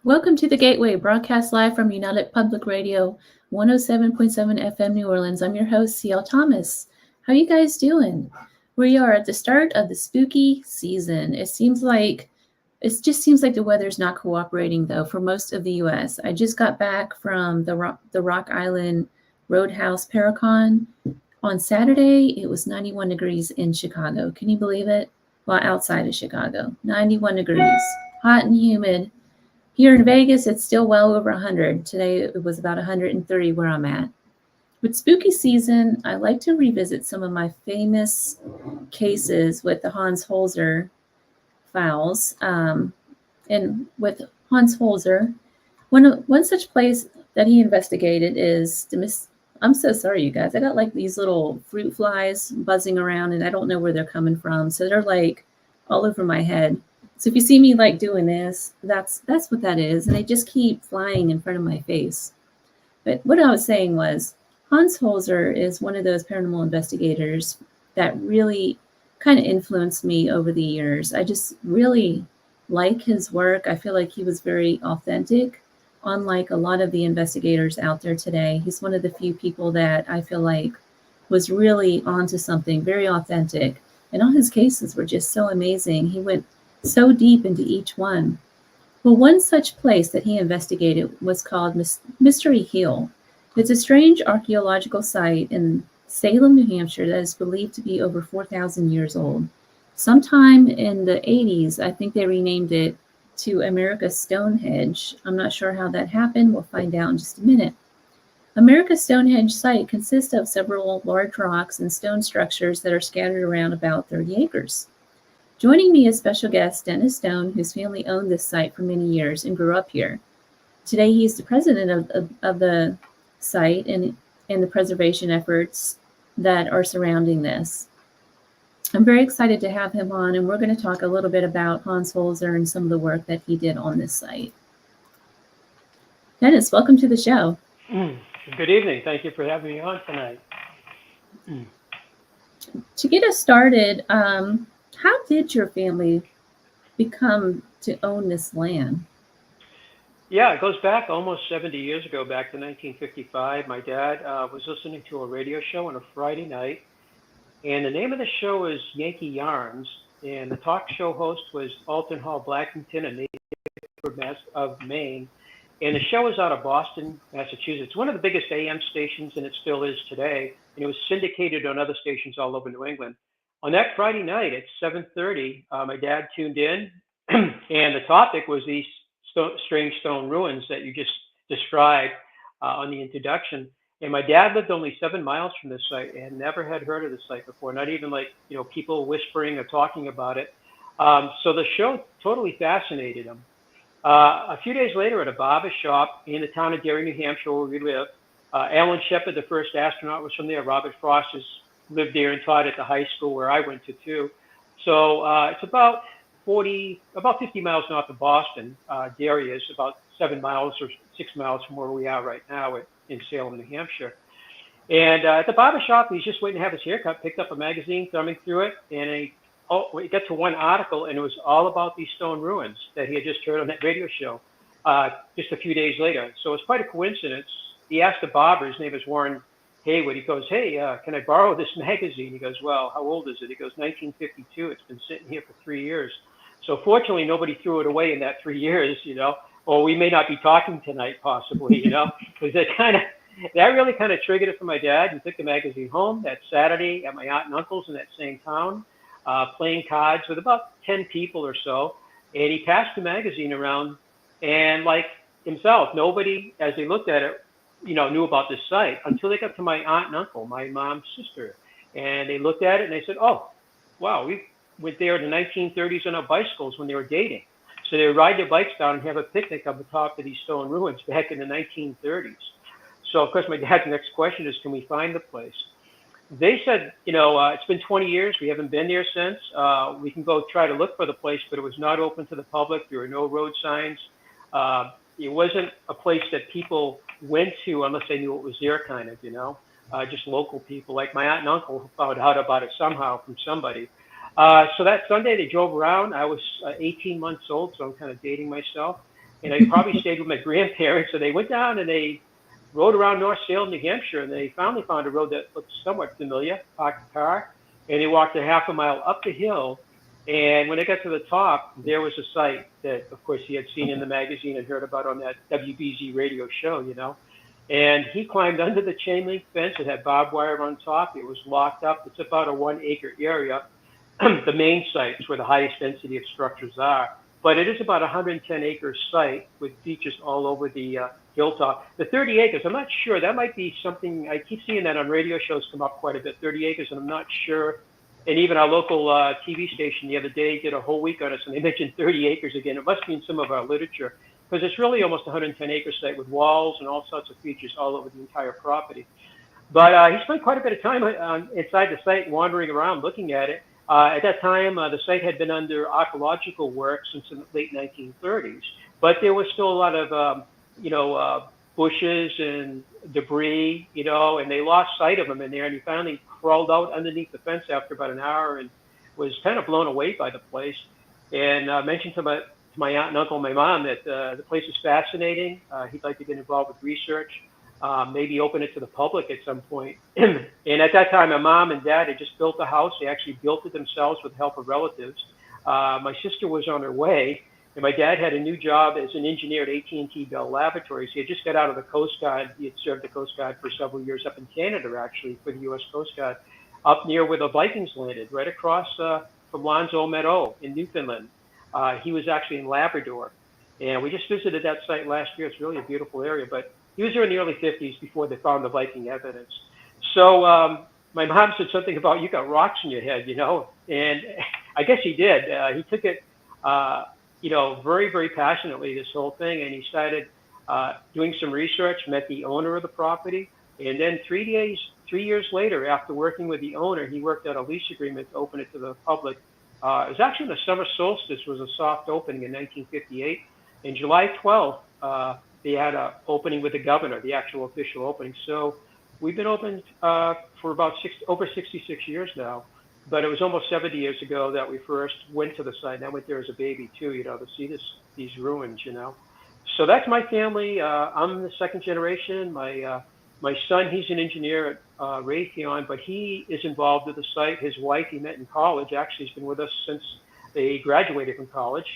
Welcome to the Gateway, broadcast live from United Public Radio, 107.7 FM New Orleans. I'm your host, CL Thomas. How you guys doing? We are at the start of the spooky season. It just seems like the weather's not cooperating though for most of the US. I just got back from the Rock Island Roadhouse Paracon. On Saturday, it was 91 degrees in Chicago. Can you believe it? Well, outside of Chicago, 91 degrees, hot and humid. Here in Vegas, it's still well over 100. Today it was about 130 where I'm at. With spooky season, I like to revisit some of my famous cases with the Hans Holzer files. And with Hans Holzer, one such place that he investigated is I'm so sorry, you guys. I got like these little fruit flies buzzing around, and I don't know where they're coming from. So they're like all over my head. So if you see me like doing this, that's what that is, and they just keep flying in front of my face. But what I was saying was, Hans Holzer is one of those paranormal investigators that really kind of influenced me over the years. I just really like his work. I feel like he was very authentic, unlike a lot of the investigators out there today. He's one of the few people that I feel like was really onto something very authentic. And all his cases were just so amazing. He went so deep into each one. Well, one such place that he investigated was called Mystery Hill. It's a strange archaeological site in Salem, New Hampshire that is believed to be over 4,000 years old. Sometime in the 80s, I think they renamed it to America's Stonehenge. I'm not sure how that happened. We'll find out in just a minute. America's Stonehenge site consists of several large rocks and stone structures that are scattered around about 30 acres. Joining me is special guest Dennis Stone, whose family owned this site for many years and grew up here. Today, he's the president of the site and the preservation efforts that are surrounding this. I'm very excited to have him on, and we're going to talk a little bit about Hans Holzer and some of the work that he did on this site. Dennis, welcome to the show. Good evening. Thank you for having me on tonight. To get us started, how did your family become to own this land? Yeah, it goes back almost 70 years ago, back to 1955. My dad was listening to a radio show on a Friday night, and the name of the show is Yankee Yarns, and the talk show host was Alton Hall Blackington, a native of Maine, and the show was out of Boston, Massachusetts, one of the biggest AM stations, and it still is today, and it was syndicated on other stations all over New England. On that Friday night at 7:30, my dad tuned in, and the topic was these strange stone ruins that you just described on the introduction. And my dad lived only 7 miles from this site and never had heard of this site before, not even like, people whispering or talking about it. So the show totally fascinated him. A few days later at a barber shop in the town of Derry, New Hampshire, where we live, Alan Shepard, the first astronaut, was from there. Robert Frost has lived there and taught at the high school where I went to too. So it's about 50 miles north of Boston. Derry is about 7 miles or 6 miles from where we are right now in Salem, New Hampshire. And at the barber shop, he's just waiting to have his haircut, picked up a magazine, thumbing through it, and we got to one article, and it was all about these stone ruins that he had just heard on that radio show just a few days later. So it's quite a coincidence. He asked the barber, his name is Warren Haywood, he goes, hey, can I borrow this magazine? He goes, well, how old is it? He goes, 1952. It's been sitting here for 3 years. So fortunately, nobody threw it away in that 3 years, or we may not be talking tonight, possibly, because that really kind of triggered it for my dad. He took the magazine home that Saturday at my aunt and uncle's in that same town, playing cards with about 10 people or so. And he passed the magazine around, and like himself, nobody, as they looked at it, knew about this site until they got to my aunt and uncle, my mom's sister. And they looked at it and they said, oh, wow, we went there in the 1930s on our bicycles when they were dating. So they would ride their bikes down and have a picnic on the top of these stone ruins back in the 1930s. So, of course, my dad's next question is, can we find the place? They said, it's been 20 years. We haven't been there since. We can go try to look for the place, but it was not open to the public. There were no road signs. It wasn't a place that people went to unless they knew it was there, kind of, just local people. Like my aunt and uncle found out about it somehow from somebody. So that Sunday they drove around. I was 18 months old, so I'm kind of dating myself. and I probably stayed with my grandparents. So they went down and they rode around North Salem, New Hampshire, and they finally found a road that looked somewhat familiar, parked the car, and they walked a half a mile up the hill. And when they got to the top, there was a site that, of course, he had seen in the magazine and heard about on that WBZ radio show, you know. And he climbed under the chain link fence. It had barbed wire on top. It was locked up. It's about a 1 acre area. The main site is where the highest density of structures are. But it is about a 110-acre site with features all over the hilltop. The 30 acres, I'm not sure. That might be something, I keep seeing that on radio shows come up quite a bit, 30 acres, and I'm not sure. And even our local TV station the other day did a whole week on us, and they mentioned 30 acres again. It must be in some of our literature, because it's really almost a 110-acre site with walls and all sorts of features all over the entire property. But he spent quite a bit of time inside the site, wandering around, looking at it. At that time, the site had been under archaeological work since the late 1930s, but there was still a lot of, bushes and debris, and they lost sight of him in there. And he finally crawled out underneath the fence after about an hour and was kind of blown away by the place. And mentioned to my aunt and uncle, my mom, that the place is fascinating. He'd like to get involved with research. Maybe open it to the public at some point. And at that time, my mom and dad had just built a house. They actually built it themselves with the help of relatives. My sister was on her way, and my dad had a new job as an engineer at AT&T Bell Laboratories. He had just got out of the Coast Guard. He had served the Coast Guard for several years up in Canada, actually, for the U.S. Coast Guard, up near where the Vikings landed, right across from Lonzo Meadow in Newfoundland. He was actually in Labrador. And we just visited that site last year. It's really a beautiful area, but he was there in the early 50s before they found the Viking evidence. So my mom said something about, you got rocks in your head, and I guess he did. He took it, very, very passionately, this whole thing, and he started doing some research, met the owner of the property, and then 3 years later, after working with the owner, he worked out a lease agreement to open it to the public. It was actually the summer solstice was a soft opening in 1958. In July 12th, they had an opening with the governor, the actual official opening. So we've been open for about over 66 years now, but it was almost 70 years ago that we first went to the site. And I went there as a baby too, to see these ruins, So that's my family. I'm the second generation. My son, he's an engineer at Raytheon, but he is involved with the site. His wife, he met in college, actually has been with us since they graduated from college.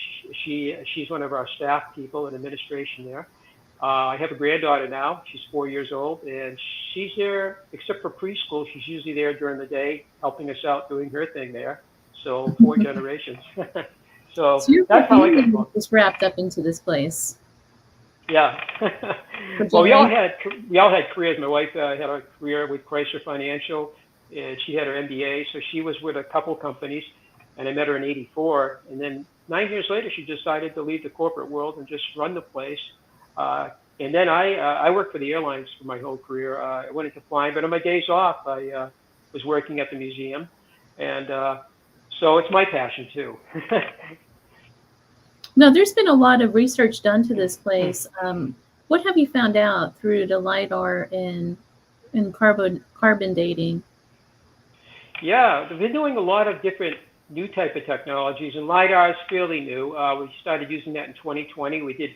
She's one of our staff people in administration there. I have a granddaughter now. She's 4 years old, and she's there, except for preschool. She's usually there during the day, helping us out, doing her thing there. So 4 generations. So that's how I got involved. Just wrapped up into this place. Yeah. Well, we all had careers. My wife had a career with Chrysler Financial, and she had her MBA. So she was with a couple companies, and I met her in '84. And then 9 years later, she decided to leave the corporate world and just run the place. And then I worked for the airlines for my whole career. I went into flying, but on my days off, I was working at the museum. And so it's my passion too. No, there's been a lot of research done to this place. What have you found out through the LIDAR and carbon dating? Yeah, we've been doing a lot of different new type of technologies, and LIDAR is fairly new. We started using that in 2020. We did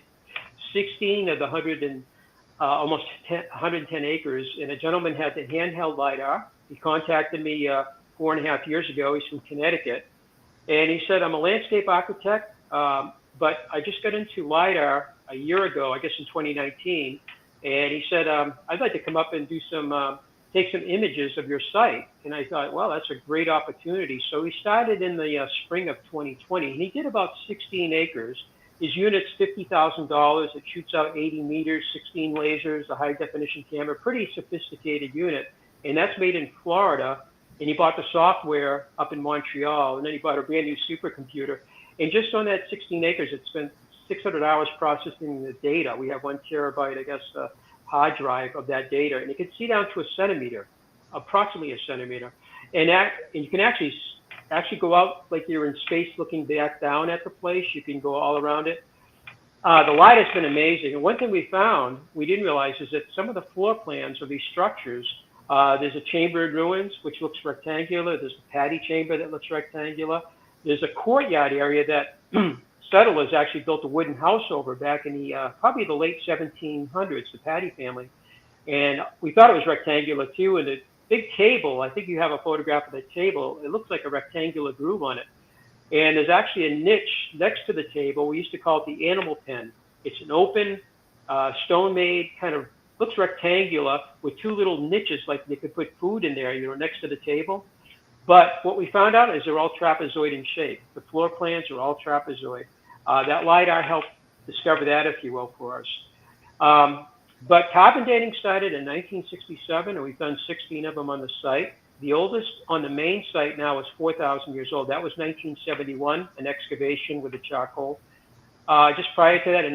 16 of the 110 acres, and a gentleman had the handheld LIDAR. He contacted me 4.5 years ago. He's from Connecticut, and he said, I'm a landscape architect, but I just got into LIDAR a year ago, I guess in 2019, and he said, I'd like to come up and do take some images of your site. And I thought, well, that's a great opportunity. So he started in the spring of 2020, and he did about 16 acres. His unit's $50,000. It shoots out 80 meters, 16 lasers, a high definition camera, pretty sophisticated unit. And that's made in Florida. And he bought the software up in Montreal, and then he bought a brand new supercomputer. And just on that 16 acres, it spent 600 hours processing the data. We have 1 terabyte, I guess, hard drive of that data. And you can see down to a centimeter, approximately a centimeter. And you can actually go out like you're in space looking back down at the place. You can go all around it. The light has been amazing. And one thing we found, we didn't realize, is that some of the floor plans of these structures, there's a chamber in ruins, which looks rectangular. There's a patty chamber that looks rectangular. There's a courtyard area that settlers actually built a wooden house over back in the probably the late 1700s, the Patty family. And we thought it was rectangular too. And the big table, I think you have a photograph of the table, it looks like a rectangular groove on it. And there's actually a niche next to the table. We used to call it the animal pen. It's an open, stone-made kind of, looks rectangular with two little niches, like you could put food in there, next to the table. But what we found out is they're all trapezoid in shape. The floor plans are all trapezoid. That LiDAR helped discover that, if you will, for us. But carbon dating started in 1967, and we've done 16 of them on the site. The oldest on the main site now is 4,000 years old. That was 1971, an excavation with a charcoal. Just prior to that, in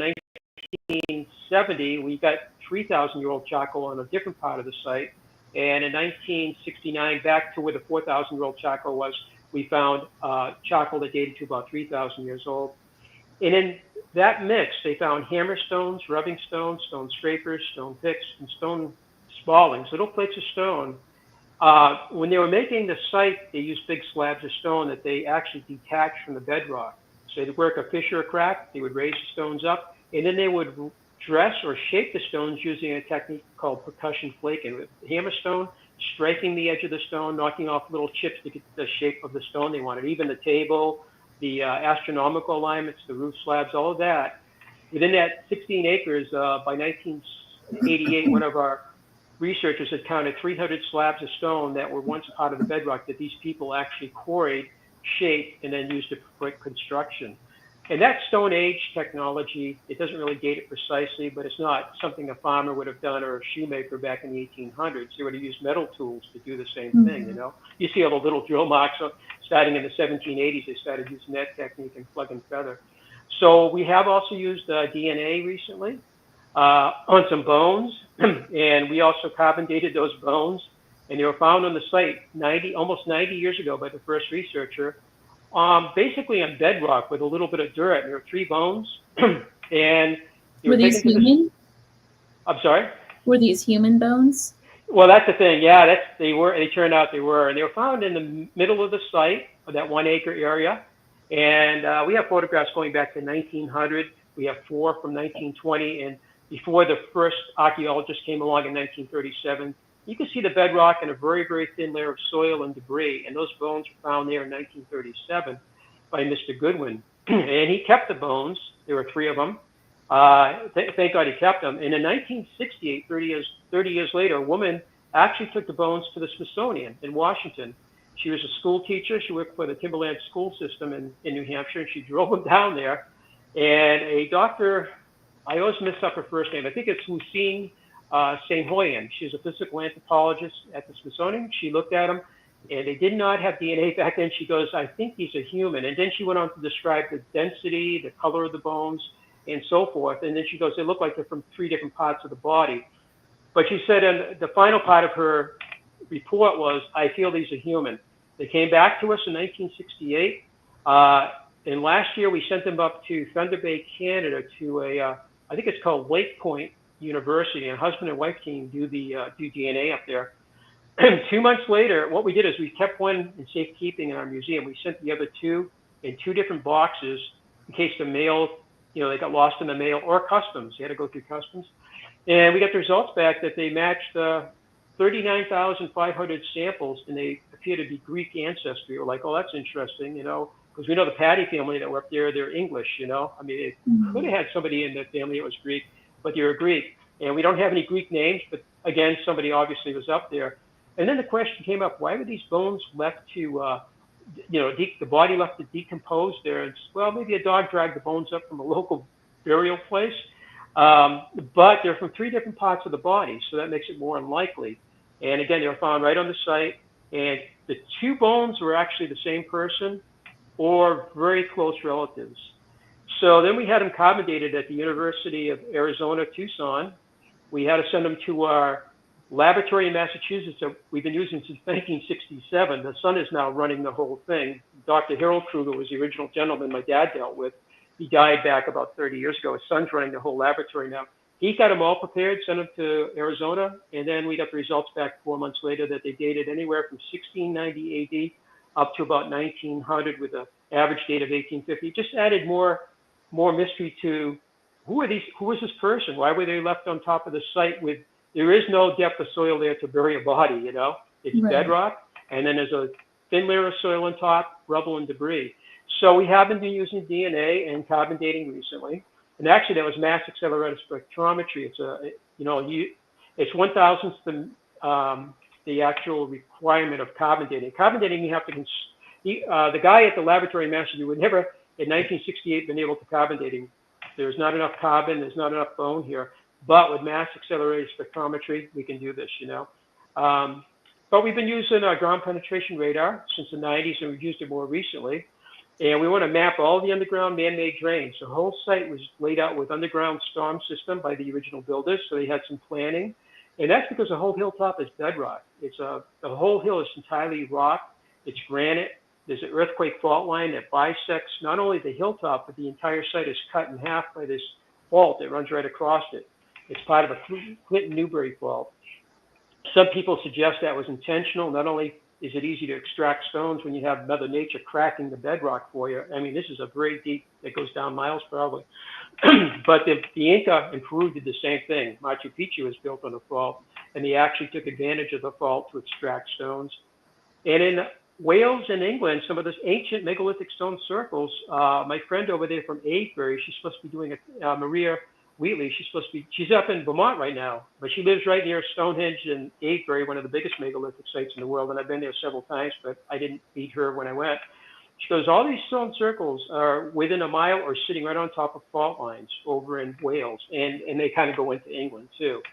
1970, we got 3,000-year-old charcoal on a different part of the site. And in 1969, back to where the 4,000-year-old charcoal was, we found charcoal that dated to about 3,000 years old. And in that mix, they found hammer stones, rubbing stones, stone scrapers, stone picks, and stone spallings, little plates of stone. When they were making the site, they used big slabs of stone that they actually detached from the bedrock. So they'd work a fissure or crack, they would raise the stones up, and then they would dress or shape the stones using a technique called percussion flaking. With hammer stone, striking the edge of the stone, knocking off little chips to get the shape of the stone they wanted. Even the table, the astronomical alignments, the roof slabs, all of that. Within that 16 acres, by 1988, one of our researchers had counted 300 slabs of stone that were once part of the bedrock that these people actually quarried, shaped, and then used for construction. And that Stone Age technology, it doesn't really date it precisely, but it's not something a farmer would have done or a shoemaker back in the 1800s. They would have used metal tools to do the same thing, You see all the little drill marks starting in the 1780s. They started using that technique and plug and feather. So we have also used DNA recently on some bones, and we also carbon dated those bones, and they were found on the site almost 90 years ago by the first researcher. Basically on bedrock with a little bit of dirt. There were 3 bones, and were these human? I'm sorry. Were these human bones? Well, that's the thing. Yeah, they were. They turned out they were, and they were found in the middle of the site of that 1 acre area. And we have photographs going back to 1900. We have 4 from 1920, and before the first archaeologist came along in 1937. You can see the bedrock and a very, very thin layer of soil and debris. And those bones were found there in 1937 by Mr. Goodwin. And he kept the bones. There were 3 of them. Thank God he kept them. And in 1968, 30 years later, a woman actually took the bones to the Smithsonian in Washington. She was a school teacher. She worked for the Timberland school system in New Hampshire. And she drove them down there. And a doctor, I always mess up her first name. I think it's Lucine St. Hoyan. She's a physical anthropologist at the Smithsonian. She looked at them, and they did not have DNA back then. She goes, I think these are human. And then she went on to describe the density, the color of the bones, and so forth. And then she goes, they look like they're from 3 different parts of the body. But she said, and the final part of her report was, I feel these are human. They came back to us in 1968. And last year, we sent them up to Thunder Bay, Canada, to I think it's called Lake Point University, and husband and wife team do DNA up there. 2 months later, what we did is we kept one in safekeeping in our museum. We sent the other 2 in 2 different boxes in case the mail, they got lost in the mail, or customs. They had to go through customs. And we got the results back that they matched 39,500 samples, and they appear to be Greek ancestry. We're like, oh, that's interesting, because we know the Patty family that were up there, they're English, I mean, it could have had somebody in the family that was Greek, but they were Greek. And we don't have any Greek names, but again, somebody obviously was up there. And then the question came up, why were these bones left to, the body left to decompose there? It's, well, maybe a dog dragged the bones up from a local burial place, but they're from 3 different parts of the body, so that makes it more unlikely. And again, they were found right on the site, and the 2 bones were actually the same person or very close relatives. So then we had them carbon dated at the University of Arizona, Tucson. We had to send them to our laboratory in Massachusetts that we've been using since 1967. The son is now running the whole thing. Dr. Harold Kruger was the original gentleman my dad dealt with. He died back about 30 years ago. His son's running the whole laboratory now. He got them all prepared, sent them to Arizona, and then we got the results back 4 months later that they dated anywhere from 1690 AD up to about 1900 with an average date of 1850. Just added more more mystery to who is this person? Why were they left on top of the site there is no depth of soil there to bury a body, you know? It's Right. bedrock, and then there's a thin layer of soil on top, rubble and debris. So we haven't been using DNA and carbon dating recently. And actually, that was mass accelerated spectrometry. It's 1,000th the actual requirement of carbon dating. Carbon dating, you have to, the guy at the laboratory in Massachusetts would never, in 1968, been able to carbon dating. There's not enough carbon, there's not enough bone here. But with mass accelerated spectrometry, we can do this, you know. But we've been using ground penetration radar since the 90s, and we've used it more recently. And we want to map all the underground man-made drains. The whole site was laid out with underground storm system by the original builders, so they had some planning. And that's because the whole hilltop is bedrock. The whole hill is entirely rock. It's granite. There's an earthquake fault line that bisects not only the hilltop, but the entire site is cut in half by this fault that runs right across it. It's part of a Clinton-Newbury fault. Some people suggest that was intentional. Not only is it easy to extract stones when you have Mother Nature cracking the bedrock for you. I mean, this is a very deep, it goes down miles probably. But the Inca and Peru did the same thing. Machu Picchu was built on a fault, and they actually took advantage of the fault to extract stones. And in Wales and England, some of those ancient megalithic stone circles, my friend over there from Avebury, she's supposed to be doing Maria Wheatley, she's up in Vermont right now, but she lives right near Stonehenge in Avebury, one of the biggest megalithic sites in the world. And I've been there several times, but I didn't meet her when I went. She goes, all these stone circles are within a mile or sitting right on top of fault lines over in Wales. And they kind of go into England too.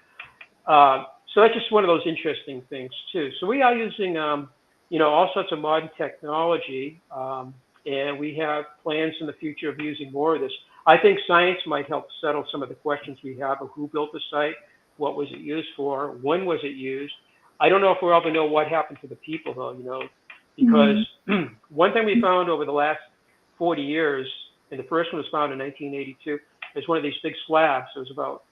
So that's just one of those interesting things too. So we are using, all sorts of modern technology. And we have plans in the future of using more of this. I think science might help settle some of the questions we have of who built the site, what was it used for, when was it used. I don't know if we'll ever know what happened to the people, though, because one thing we found over the last 40 years, and the first one was found in 1982, is one of these big slabs. It was about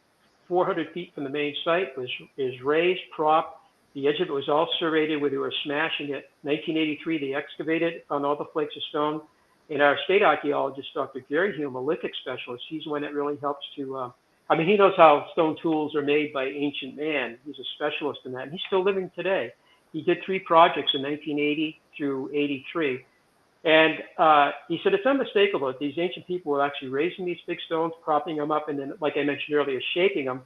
400 feet from the main site. It was raised, propped. The edge of it was all serrated where they were smashing it. 1983, they excavated, found all the flakes of stone. And our state archaeologist, Dr. Gary Hume, a lithic specialist, he's the one that really helps to, he knows how stone tools are made by ancient man. He's a specialist in that, and he's still living today. He did 3 projects in 1980 through 83. And he said it's unmistakable that these ancient people were actually raising these big stones, propping them up, and then, like I mentioned earlier, shaking them.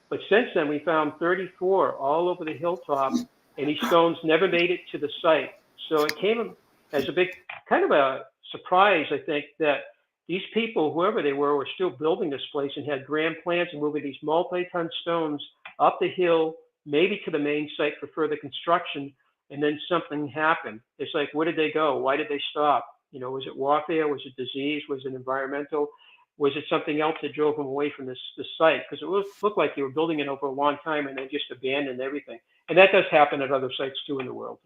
But since then, we found 34 all over the hilltop, and these stones never made it to the site. So it came as a big, kind of a surprise, I think, that these people, whoever they were still building this place and had grand plans and moving these multi-ton stones up the hill, maybe to the main site for further construction, and then something happened. It's like, where did they go? Why did they stop? Was it warfare? Was it disease? Was it environmental? Was it something else that drove them away from this site? Because it looked like they were building it over a long time and they just abandoned everything. And that does happen at other sites too in the world,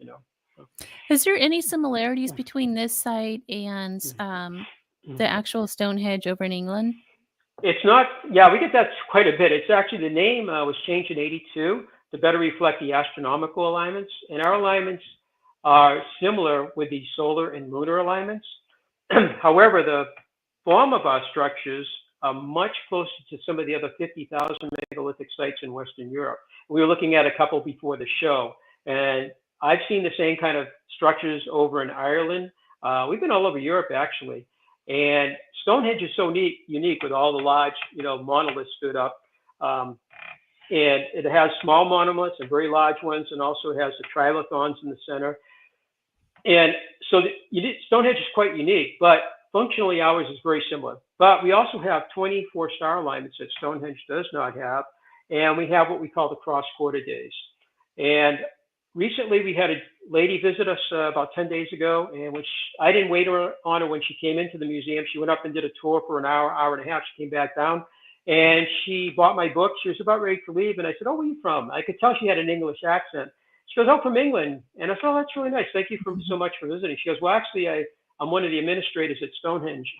Is there any similarities between this site and the actual Stonehenge over in England? It's not, yeah, we get that quite a bit. It's actually, the name was changed in 82 to better reflect the astronomical alignments. And our alignments are similar with the solar and lunar alignments. However, the form of our structures are much closer to some of the other 50,000 megalithic sites in Western Europe. We were looking at a couple before the show, and I've seen the same kind of structures over in Ireland. We've been all over Europe, actually. And Stonehenge is so unique with all the large, monoliths stood up. And it has small monoliths and very large ones, and also it has the trilithons in the center. And so Stonehenge is quite unique, but functionally ours is very similar. But we also have 24-star alignments that Stonehenge does not have. And we have what we call the cross-quarter days. And recently, we had a lady visit us about 10 days ago, and I didn't wait on her when she came into the museum. She went up and did a tour for an hour and a half. She came back down, and she bought my book. She was about ready to leave, and I said, "Oh, where are you from?" I could tell she had an English accent. She goes, "Oh, from England." And I said, "Oh, that's really nice. Thank you so much for visiting." She goes, "Well, actually, I'm one of the administrators at Stonehenge."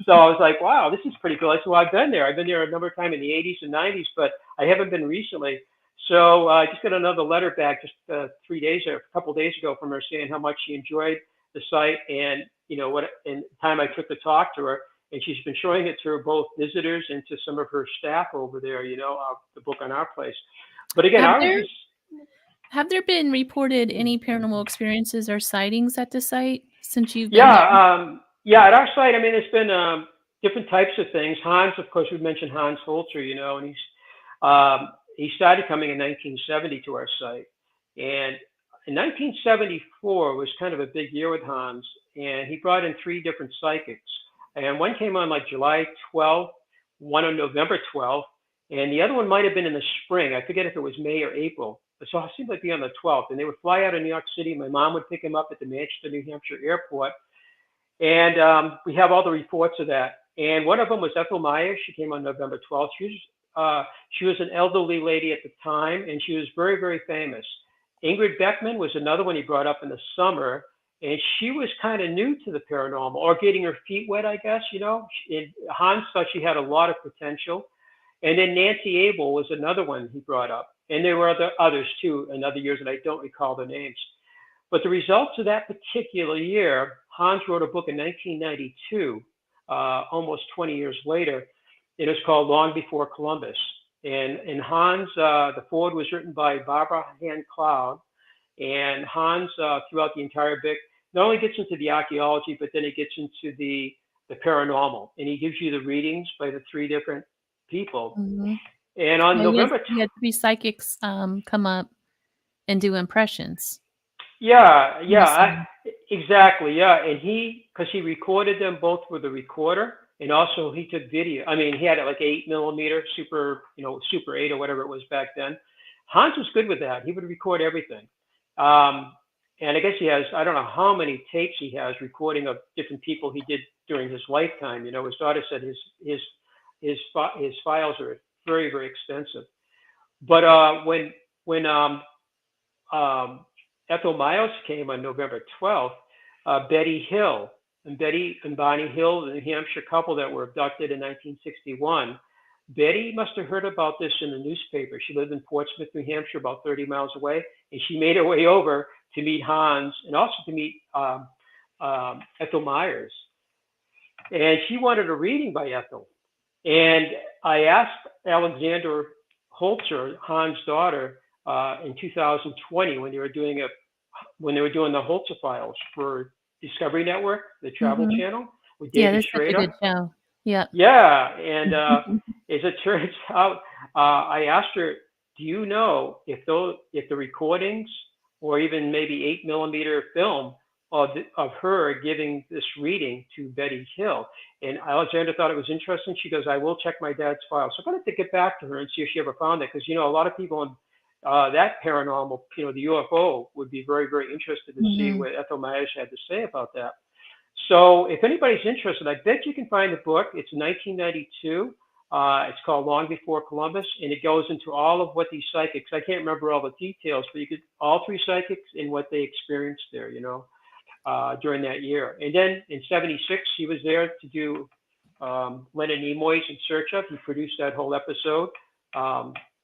So I was like, "Wow, this is pretty cool." I said, "Well, I've been there. I've been there a number of times in the 80s and 90s, but I haven't been recently." So I just got another letter back just a couple of days ago from her saying how much she enjoyed the site and, what and time I took to talk to her. and she's been showing it to both visitors and to some of her staff over there. The book on our place. But again, Have there been reported any paranormal experiences or sightings at the site since you've been there? Yeah, at our site, I mean, there's been different types of things. Hans, of course, we mentioned Hans Holzer, and he started coming in 1970 to our site. And in 1974 was kind of a big year with Hans, and he brought in 3 different psychics. And one came on like July 12th, one on November 12th, and the other one might have been in the spring. I forget if it was May or April. So it seemed like be on the 12th. And they would fly out of New York City. My mom would pick him up at the Manchester, New Hampshire airport. And we have all the reports of that. And one of them was Ethel Myers. She came on November 12th. She was an elderly lady at the time, and she was very, very famous. Ingrid Beckman was another one he brought up in the summer, and she was kind of new to the paranormal, or getting her feet wet, I guess, And Hans thought she had a lot of potential. And then Nancy Abel was another one he brought up. And there were others too in other years, and I don't recall the names. But the results of that particular year, Hans wrote a book in 1992, almost 20 years later. It was called Long Before Columbus. And Hans, the foreword was written by Barbara Hand Cloud. And Hans, throughout the entire book, not only gets into the archaeology, but then he gets into the paranormal. And he gives you the readings by the 3 different people. Mm-hmm. And on November, he had 3 psychics come up and do impressions. Yeah, exactly. Yeah, and because he recorded them both with a recorder, and also he took video. I mean, he had it like 8mm Super 8 or whatever it was back then. Hans was good with that. He would record everything. And I guess he has, I don't know how many tapes he has recording of different people he did during his lifetime. His daughter said his files are very, very extensive. But when Ethel Myers came on November 12th, Betty Hill and Bonnie Hill, the New Hampshire couple that were abducted in 1961. Betty must have heard about this in the newspaper. She lived in Portsmouth, New Hampshire, about 30 miles away, and she made her way over to meet Hans and also to meet Ethel Myers. And she wanted a reading by Ethel. And I asked Alexander Holzer, Hans' daughter, in 2020 when they were doing the Holzer files for Discovery Network, the Travel Channel, with David Schrader. That's a good show. Yeah. Yeah, and as it turns out, I asked her, "Do you know if the recordings or even maybe 8mm film of her giving this reading to Betty Hill?" And Alexandra thought it was interesting. She goes, "I will check my dad's file." So I'm going to get back to her and see if she ever found it, because a lot of people in that paranormal, the UFO, would be very, very interested to see what Ethel Myers had to say about that. So if anybody's interested, I bet you can find the book. It's 1992. It's called Long Before Columbus, and it goes into all of what these psychics, I can't remember all the details, but all 3 psychics and what they experienced there, during that year. And then in 76, he was there to do Leonard Nimoy's In Search Of. He produced that whole episode.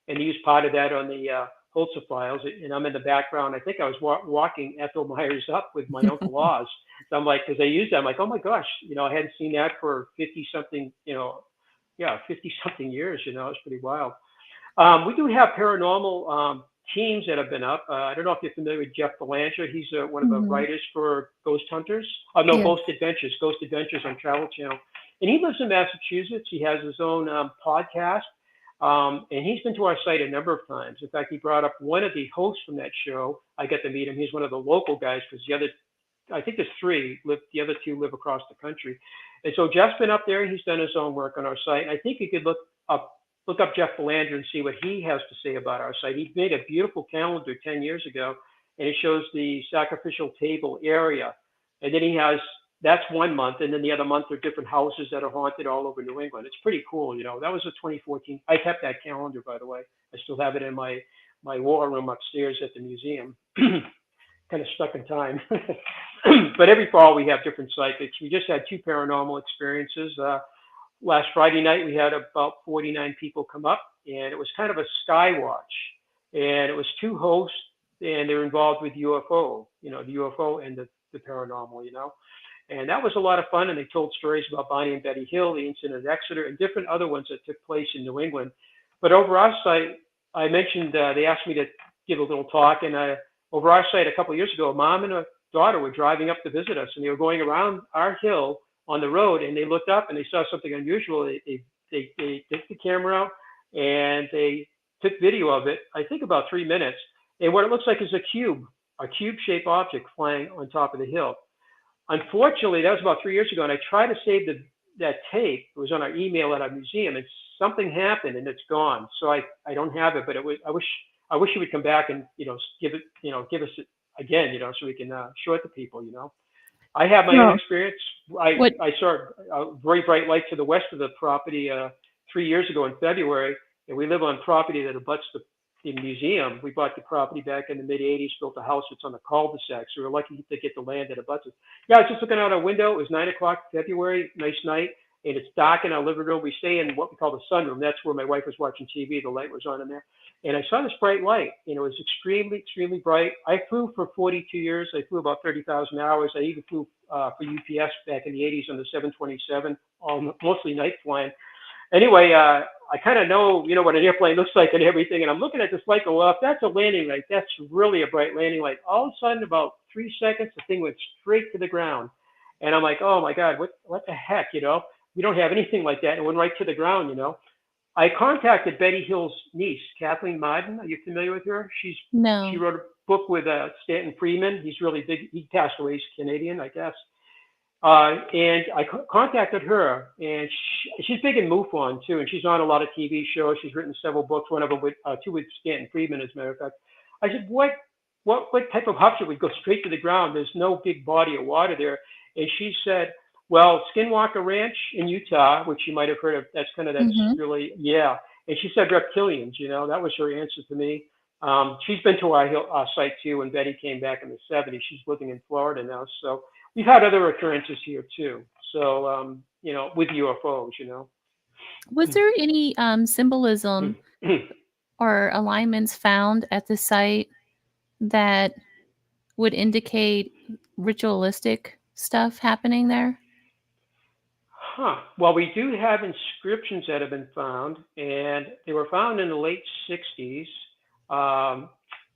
And he was part of that on the Holzer files. And I'm in the background. I think I was walking Ethel Myers up with my Uncle Oz. So I'm like, because I used that, I'm like, oh my gosh, I hadn't seen that for 50-something, 50-something years. It's pretty wild. We do have paranormal teams that have been up. I don't know if you're familiar with Jeff Belanger. He's one of the writers for Ghost Hunters. Ghost Adventures on Travel Channel. And he lives in Massachusetts. He has his own podcast. And he's been to our site a number of times. In fact, he brought up one of the hosts from that show. I got to meet him. He's one of the local guys, because I think there's 3, the other 2 live across the country. And so Jeff's been up there, and he's done his own work on our site. And I think you could look up Jeff Belanger and see what he has to say about our site. He made a beautiful calendar 10 years ago, and it shows the sacrificial table area. And then he has, that's 1 month, and then the other month are different houses that are haunted all over New England. It's pretty cool, That was a 2014. I kept that calendar, by the way. I still have it in my war room upstairs at the museum. Kind of stuck in time. But every fall we have different psychics. We just had 2 paranormal experiences. Last Friday night we had about 49 people come up, and it was kind of a sky watch. And it was 2 hosts, and they were involved with UFO, the UFO and the paranormal, And that was a lot of fun. And they told stories about Bonnie and Betty Hill, the incident at Exeter, and different other ones that took place in New England. But over our site, I mentioned they asked me to give a little talk. And over our site a couple of years ago, a mom and a daughter were driving up to visit us, and they were going around our hill on the road, and they looked up and they saw something unusual. They took the camera out and they took video of it, I think about 3 minutes. And what it looks like is a cube-shaped object flying on top of the hill. Unfortunately, that was about 3 years ago, and I tried to save that tape. It was on our email at our museum, and something happened, and it's gone. So I don't have it, but I wish you would come back and give us it again, so we can show it to people. I have my own experience. I saw a very bright light to the west of the property 3 years ago in February, and we live on property that abuts the museum. We bought the property back in the mid-'80s, built a house that's on the cul-de-sac, so we're lucky to get the land that abuts it. Yeah, I was just looking out our window. It was 9 o'clock February, nice night, and it's dark in our living room. We stay in what we call the sunroom. That's where my wife was watching TV. The light was on in there. And I saw this bright light, and it was extremely, extremely bright. I flew for 42 years. I flew about 30,000 hours. I even flew for UPS back in the 80s on the 727, mostly night flying. Anyway, I kind of know, what an airplane looks like and everything. And I'm looking at this light go off. That's a landing light. That's really a bright landing light. All of a sudden, about 3 seconds, the thing went straight to the ground. And I'm like, oh my God, what the heck, We don't have anything like that. It went right to the ground, I contacted Betty Hill's niece, Kathleen Marden. Are you familiar with her? No. She wrote a book with Stanton Friedman. He's really big. He passed away. He's Canadian, I guess. And I contacted her, and she's big in MUFON too, and she's on a lot of TV shows. She's written several books, one of them with two with Stanton Friedman, as a matter of fact. I said, what type of object would go straight to the ground? There's no big body of water there. And she said, well, Skinwalker Ranch in Utah, which you might have heard of, that's really, yeah. And she said reptilians, that was her answer to me. She's been to our site too when Betty came back in the 70s. She's living in Florida now. So we've had other occurrences here too. So, with UFOs, Was there any symbolism or alignments found at the site that would indicate ritualistic stuff happening there? Well, we do have inscriptions that have been found, and they were found in the late 60s, and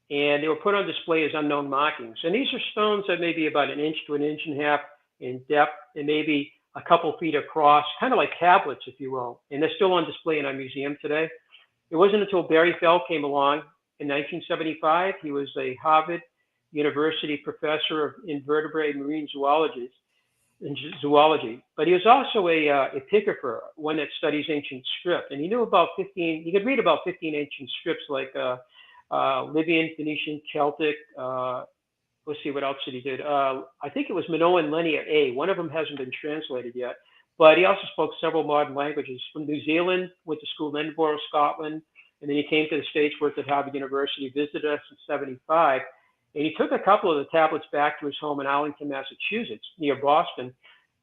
they were put on display as unknown markings. And these are stones that may be about 1 inch to 1.5 inches in depth, and maybe a couple feet across, kind of like tablets, if you will. And they're still on display in our museum today. It wasn't until Barry Fell came along in 1975. He was a Harvard University professor of invertebrate marine zoology, but he was also a epigrapher, one that studies ancient script, and he knew about 15. He could read about 15 ancient scripts like Libyan, Phoenician, Celtic. Let's see what else did he did. I think it was Minoan Linear A. One of them hasn't been translated yet, but he also spoke several modern languages. From New Zealand, went to school in Edinburgh, Scotland, and then he came to the States, worked at Harvard University, visited us in '75. And he took a couple of the tablets back to his home in Arlington, Massachusetts, near Boston.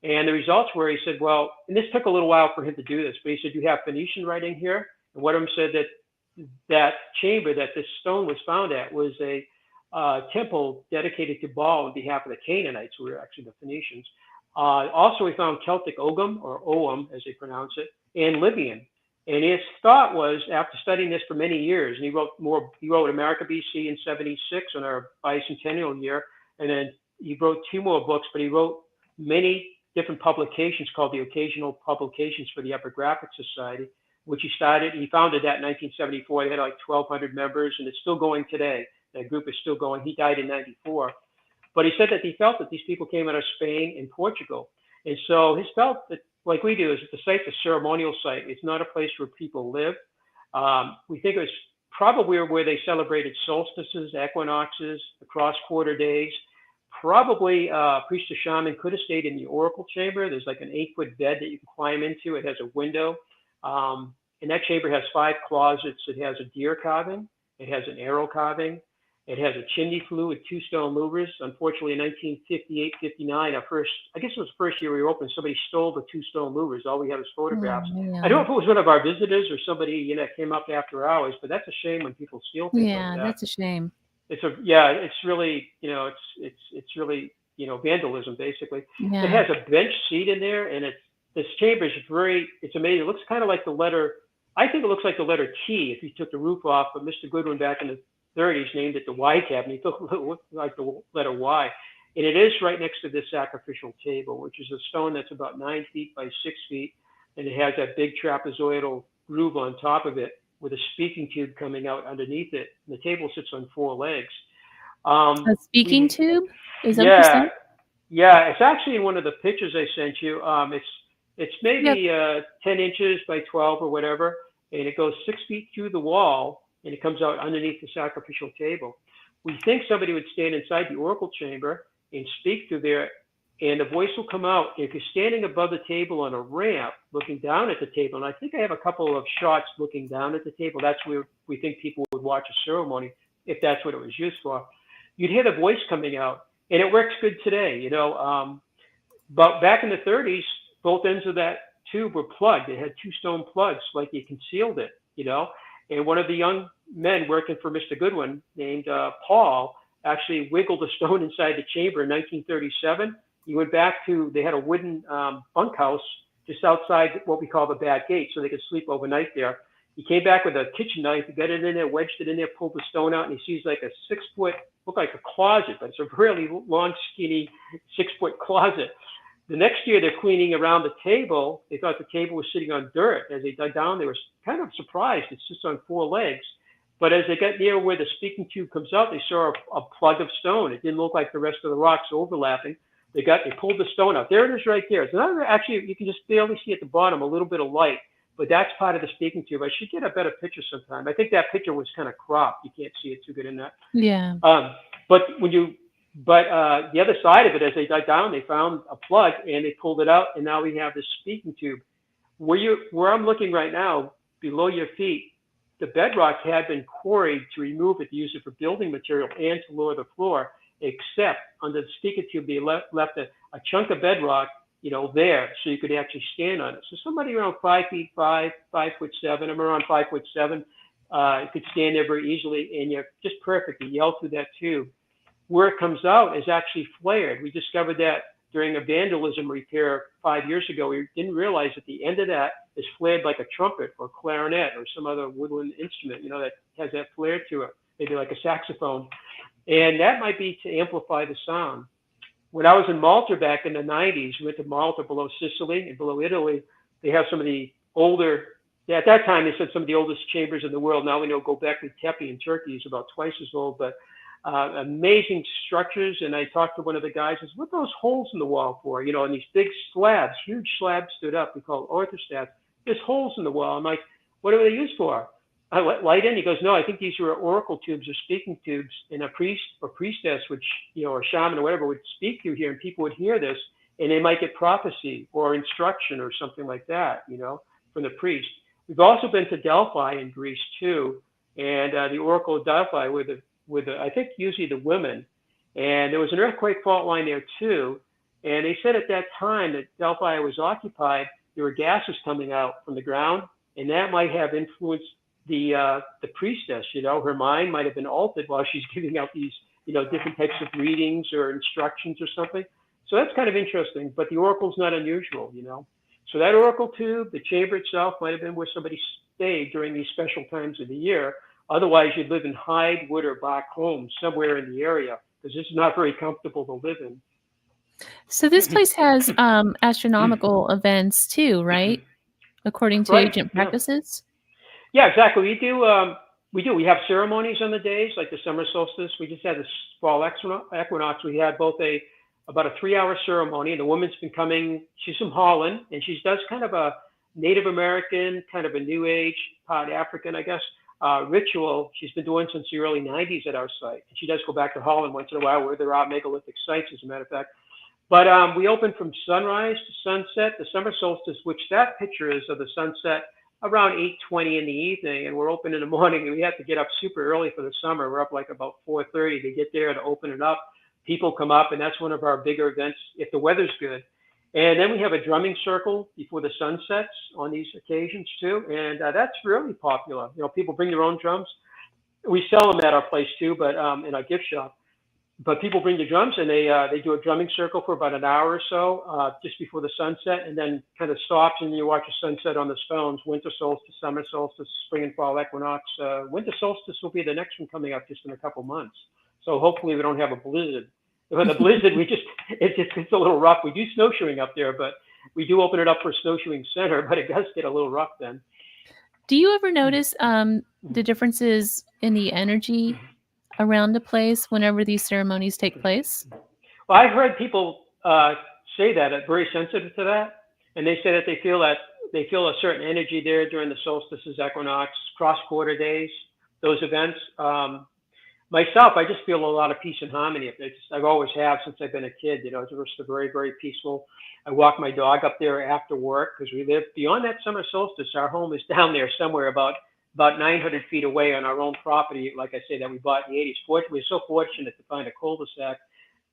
And the results were, he said, well, and this took a little while for him to do this, but he said, you have Phoenician writing here. And one of them said that chamber that this stone was found at was a temple dedicated to Baal on behalf of the Canaanites, who were actually the Phoenicians. Also, we found Celtic Ogum, or Ogham, as they pronounce it, and Libyan. And his thought was, after studying this for many years, and he wrote America BC in '76 on our bicentennial year, and then he wrote 2 more books, but he wrote many different publications called the Occasional Publications for the Epigraphic Society, which he founded that in 1974. They had like 1,200 members, and it's still going today. That group is still going. He died in '94. But he said that he felt that these people came out of Spain and Portugal. And so he felt that, like we do, is the site's a ceremonial site. It's not a place where people live. We think it was probably where they celebrated solstices, equinoxes, the cross-quarter days. Probably priest or shaman could have stayed in the oracle chamber. There's like an 8-foot bed that you can climb into. It has a window. And that chamber has 5 closets. It has a deer carving. It has an arrow carving. It has a chimney flue with 2 stone louvers. Unfortunately, in 1958-59, I guess it was the first year we were open, somebody stole the 2 stone louvers. All we have is photographs. Oh, I don't know if it was one of our visitors or somebody came up after hours, but that's a shame when people steal things like that. That's a shame. It's really, it's really vandalism basically. It Yeah. has a bench seat in there, and this chamber is it's amazing. It looks kind of like the letter. I think it looks like the letter T if you took the roof off. But Mr. Goodwin back in the 30s named it the Y cabinet. He thought it looked like the letter Y, and it is right next to this sacrificial table, which is a stone that's about 9 feet by 6 feet, and it has that big trapezoidal groove on top of it with a speaking tube coming out underneath it. And the table sits on 4 legs. A speaking We tube? Is that what you Yeah, said? yeah, it's actually in one of the pictures I sent you. It's Yep. maybe 10 inches by 12 or whatever, and it goes 6 feet through the wall, and it comes out underneath the sacrificial table. We think somebody would stand inside the oracle chamber and speak through there, and the voice will come out. If you're standing above the table on a ramp, looking down at the table, and I think I have a couple of shots looking down at the table. That's where we think people would watch a ceremony if that's what it was used for. You'd hear the voice coming out, and it works good today. But back in the 30s, both ends of that tube were plugged. It had 2 stone plugs, like you concealed it. And one of the young men working for Mr. Goodwin, named Paul, actually wiggled a stone inside the chamber in 1937. He went back they had a wooden bunkhouse just outside what we call the back gate, so they could sleep overnight there. He came back with a kitchen knife, got it in there, wedged it in there, pulled the stone out, and he sees like a 6-foot, looked like a closet, but it's a really long, skinny 6-foot closet. The next year, they're cleaning around the table. They thought the table was sitting on dirt. As they dug down, they were kind of surprised. It sits on 4 legs. But as they got near where the speaking tube comes out, they saw a plug of stone. It didn't look like the rest of the rocks overlapping. They pulled the stone out. There it is right there. It's not actually, you can just barely see at the bottom a little bit of light, but that's part of the speaking tube. I should get a better picture sometime. I think that picture was kind of cropped. You can't see it too good in that. Yeah. But the other side of it, as they dug down, they found a plug and they pulled it out, and now we have this speaking tube. Where I'm looking right now, below your feet, the bedrock had been quarried to remove it, to use it for building material and to lower the floor, except under the speaking tube, they left a chunk of bedrock, there, so you could actually stand on it. So somebody around 5 feet 5, 5'7", I'm around 5'7", could stand there very easily, and you're just perfect. You yell through that tube. Where it comes out is actually flared. We discovered that during a vandalism repair 5 years ago. We didn't realize that the end of that is flared like a trumpet or clarinet or some other woodwind instrument, that has that flare to it, maybe like a saxophone. And that might be to amplify the sound. When I was in Malta back in the 90s, we went to Malta below Sicily and below Italy. They have some of the older, at that time they said some of the oldest chambers in the world. Now we know Göbekli Tepe in Turkey is about twice as old, but amazing structures. And I talked to one of the guys, I said, what are those holes in the wall for? And these big slabs, huge slabs stood up. We call it orthostats. There's holes in the wall. I'm like, what are they used for? I let light in. He goes, no, I think these were oracle tubes or speaking tubes, and a priest or priestess, which, or shaman or whatever, would speak through here, and people would hear this, and they might get prophecy or instruction or something like that, from the priest. We've also been to Delphi in Greece too, and the oracle of Delphi with I think usually the women, and there was an earthquake fault line there too, and they said at that time that Delphi was occupied, there were gases coming out from the ground, and that might have influenced the priestess. Her mind might have been altered while she's giving out these different types of readings or instructions or something. So that's kind of interesting, but the oracle's not unusual. So that oracle tube, the chamber itself, might have been where somebody stayed during these special times of the year. Otherwise, you'd live in hide, wood, or bark homes somewhere in the area, because it's not very comfortable to live in. So this place has astronomical events too, right? According to Right. ancient Yeah. practices. Yeah, exactly. We do. We have ceremonies on the days, like the summer solstice. We just had this fall equinox. We had about a 3-hour ceremony, and the woman's been coming. She's from Holland, and she does kind of a Native American, kind of a New Age, part African, I guess, ritual. She's been doing since the early 90s at our site. And she does go back to Holland once in a while, where there are megalithic sites, as a matter of fact. But we open from sunrise to sunset. The summer solstice, which that picture is of the sunset, around 8:20 in the evening, and we're open in the morning, and we have to get up super early for the summer. We're up like about 4:30 to get there to open it up. People come up, and that's one of our bigger events if the weather's good. And then we have a drumming circle before the sun sets on these occasions too, and that's really popular. People bring their own drums. We sell them at our place too, but in our gift shop. but people bring the drums and they do a drumming circle for about an hour or so just before the sunset, and then kind of stops and you watch the sunset on the stones. Winter solstice, summer solstice, spring and fall equinox. Winter solstice will be the next one coming up just in a couple months. So hopefully we don't have a blizzard. With a blizzard, it's a little rough. We do snowshoeing up there, but we do open it up for a snowshoeing center, but it does get a little rough then. Do you ever notice the differences in the energy around a place whenever these ceremonies take place? Well, I've heard people say that are very sensitive to that, and they say that they feel a certain energy there during the solstices, equinox, cross quarter days, those events. Myself, I just feel a lot of peace and harmony. I've always have since I've been a kid. It's just very, very peaceful. I walk my dog up there after work because we live beyond that summer solstice. Our home is down there somewhere about 900 feet away on our own property. Like I say, that we bought in the 80s. We're so fortunate to find a cul-de-sac,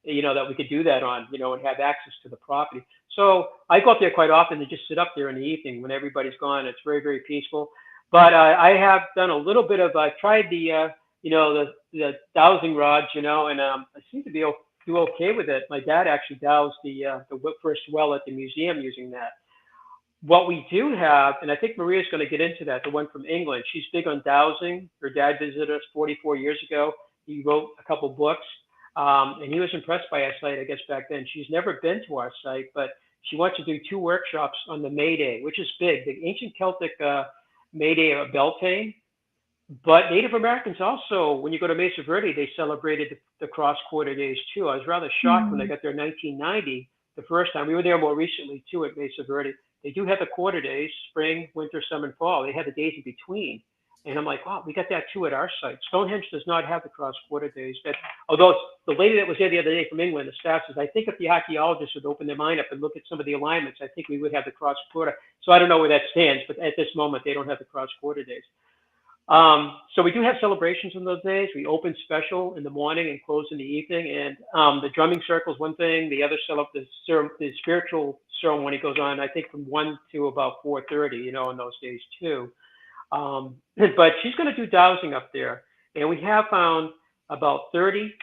that we could do that on, and have access to the property. So I go up there quite often to just sit up there in the evening when everybody's gone. It's very, very peaceful. But I have done a little bit of, I tried the dowsing rods, and I seem to do okay with it. My dad actually dowsed the first well at the museum using that. What we do have, and I think Maria's going to get into that, the one from England, she's big on dowsing. Her dad visited us 44 years ago. He wrote a couple books, and he was impressed by our site, I guess, back then. She's never been to our site, but she wants to do 2 workshops on the May Day, which is big, the ancient Celtic May Day of Beltane. But Native Americans also, when you go to Mesa Verde, they celebrated the cross-quarter days too. I was rather shocked when I got there in 1990, the first time. We were there more recently too at Mesa Verde. They do have the quarter days, spring, winter, summer, and fall. They have the days in between. And I'm like, wow, we got that too at our site. Stonehenge does not have the cross-quarter days. Although the lady that was there the other day from England, the staff says, I think if the archaeologists would open their mind up and look at some of the alignments, I think we would have the cross-quarter. So I don't know where that stands, but at this moment, they don't have the cross-quarter days. So we do have celebrations on those days. We open special in the morning and close in the evening. And the drumming circle is one thing. The other the spiritual ceremony goes on, I think, from 1 to about 4:30, on those days too. But she's going to do dowsing up there. And we have found about 30,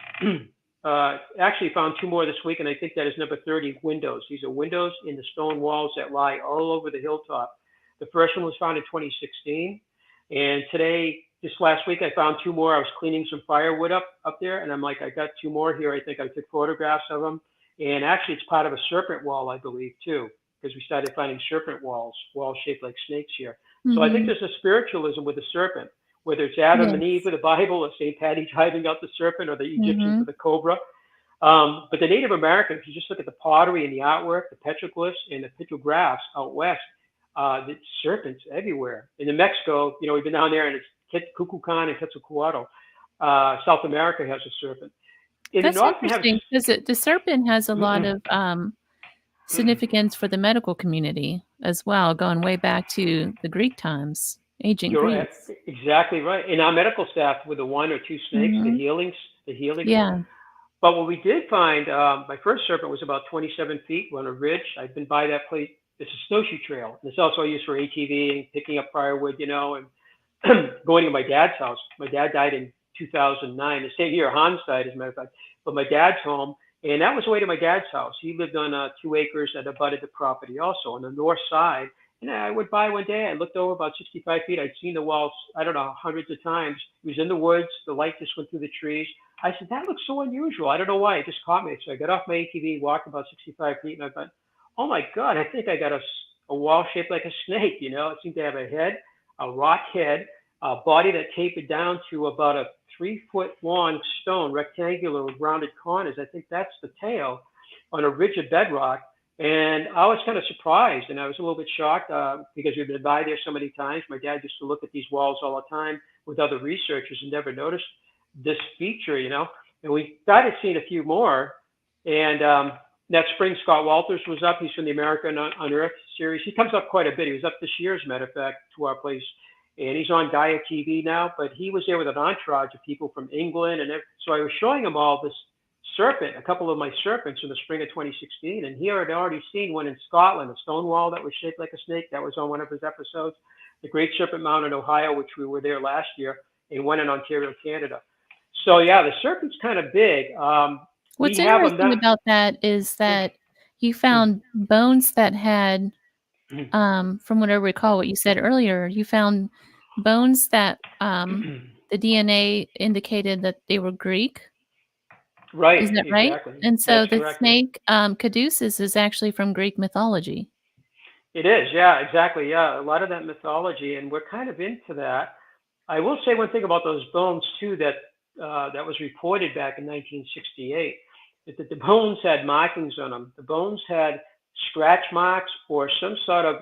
actually found 2 more this week. And I think that is number 30 windows. These are windows in the stone walls that lie all over the hilltop. The first one was found in 2016. And today, just last week, I found 2 more. I was cleaning some firewood up there, and I'm like, I got 2 more here. I think I took photographs of them. And actually, it's part of a serpent wall, I believe, too, because we started finding serpent walls shaped like snakes here. Mm-hmm. So I think there's a spiritualism with the serpent, whether it's Adam and Eve with the Bible, or St. Patty driving out the serpent, or the Egyptians with the cobra. But the Native Americans, if you just look at the pottery and the artwork, the petroglyphs and the petrographs out west, the serpents everywhere. In Mexico, we've been down there, and it's Cuculcan and Quetzalcoatl. South America has a serpent. That's interesting, because the serpent has a lot of significance for the medical community as well, going way back to the Greek times, ancient Greeks. Exactly right. In our medical staff, with the 1 or 2 snakes, the healing. Yeah. But what we did find, my first serpent was about 27 feet on a ridge. I've been by that place. It's a snowshoe trail. It's also used for ATV, picking up firewood, and going to my dad's house. My dad died in 2009. The same year Hans died, as a matter of fact. But my dad's home, and that was the way to my dad's house. He lived on 2 acres that abutted the property also on the north side. And I went by one day. I looked over about 65 feet. I'd seen the walls, I don't know, hundreds of times. It was in the woods. The light just went through the trees. I said, that looks so unusual. I don't know why. It just caught me. So I got off my ATV, walked about 65 feet, and I thought, oh my God, I think I got a wall shaped like a snake, It seemed to have a head, a rock head, a body that tapered down to about a 3-foot long stone, rectangular with rounded corners. I think that's the tail on a ridge of bedrock. And I was kind of surprised, and I was a little bit shocked because we've been by there so many times. My dad used to look at these walls all the time with other researchers and never noticed this feature, And we started seeing a few more. And that spring, Scott Walters was up. He's from the America on Earth series. He comes up quite a bit. He was up this year, as a matter of fact, to our place. And he's on Gaia TV now. But he was there with an entourage of people from England. And so I was showing him all this serpent, a couple of my serpents in the spring of 2016. And he had already seen one in Scotland, a stone wall that was shaped like a snake. That was on one of his episodes. The Great Serpent Mound in Ohio, which we were there last year, and one in Ontario, Canada. So yeah, the serpent's kind of big. We What's have them interesting not. about that is that you found bones that had, from what I recall, what you said earlier, you found bones that the DNA indicated that they were Greek. Right, Is that right? exactly. And That's so the correct. Yeah. snake, Caduceus, is actually from Greek mythology. It is, yeah, exactly. Yeah, a lot of that mythology, and we're kind of into that. I will say one thing about those bones too that was reported back in 1968, is that the bones had markings on them. The bones had scratch marks or some sort of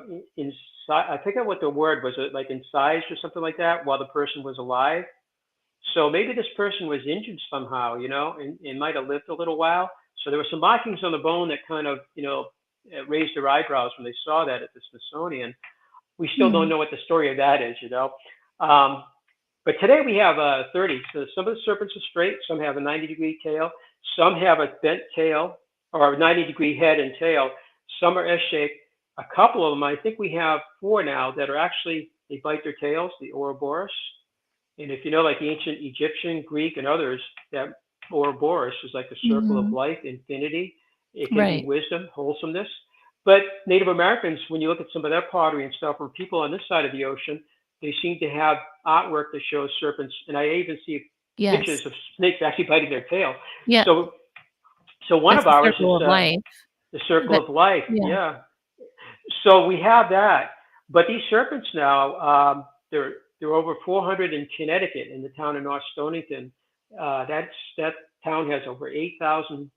I forget what the word was, like incised or something like that, while the person was alive. So maybe this person was injured somehow, and might have lived a little while. So there were some markings on the bone that kind of, raised their eyebrows when they saw that at the Smithsonian. We still don't Hmm. know what the story of that is. Um, but today we have 30. So some of the serpents are straight, some have a 90-degree tail, some have a bent tail or a 90-degree head and tail. Some are S-shaped. A couple of them, I think we have 4 now that are actually, they bite their tails, the Ouroboros. And if you know, like ancient Egyptian, Greek, and others, that Ouroboros is like the circle of Hmm. life, infinity. It can be Right. wisdom, wholesomeness. But Native Americans, when you look at some of their pottery and stuff, or people on this side of the ocean, they seem to have artwork that shows serpents. And I even see Yes. pictures of snakes actually biting their tail. Yeah. So, so one That's of the ours is circle of life. the circle That. of life. Yeah. Yeah. So we have that, but these serpents now, they're over 400 in Connecticut, in the town of North Stonington. That town has over 8,000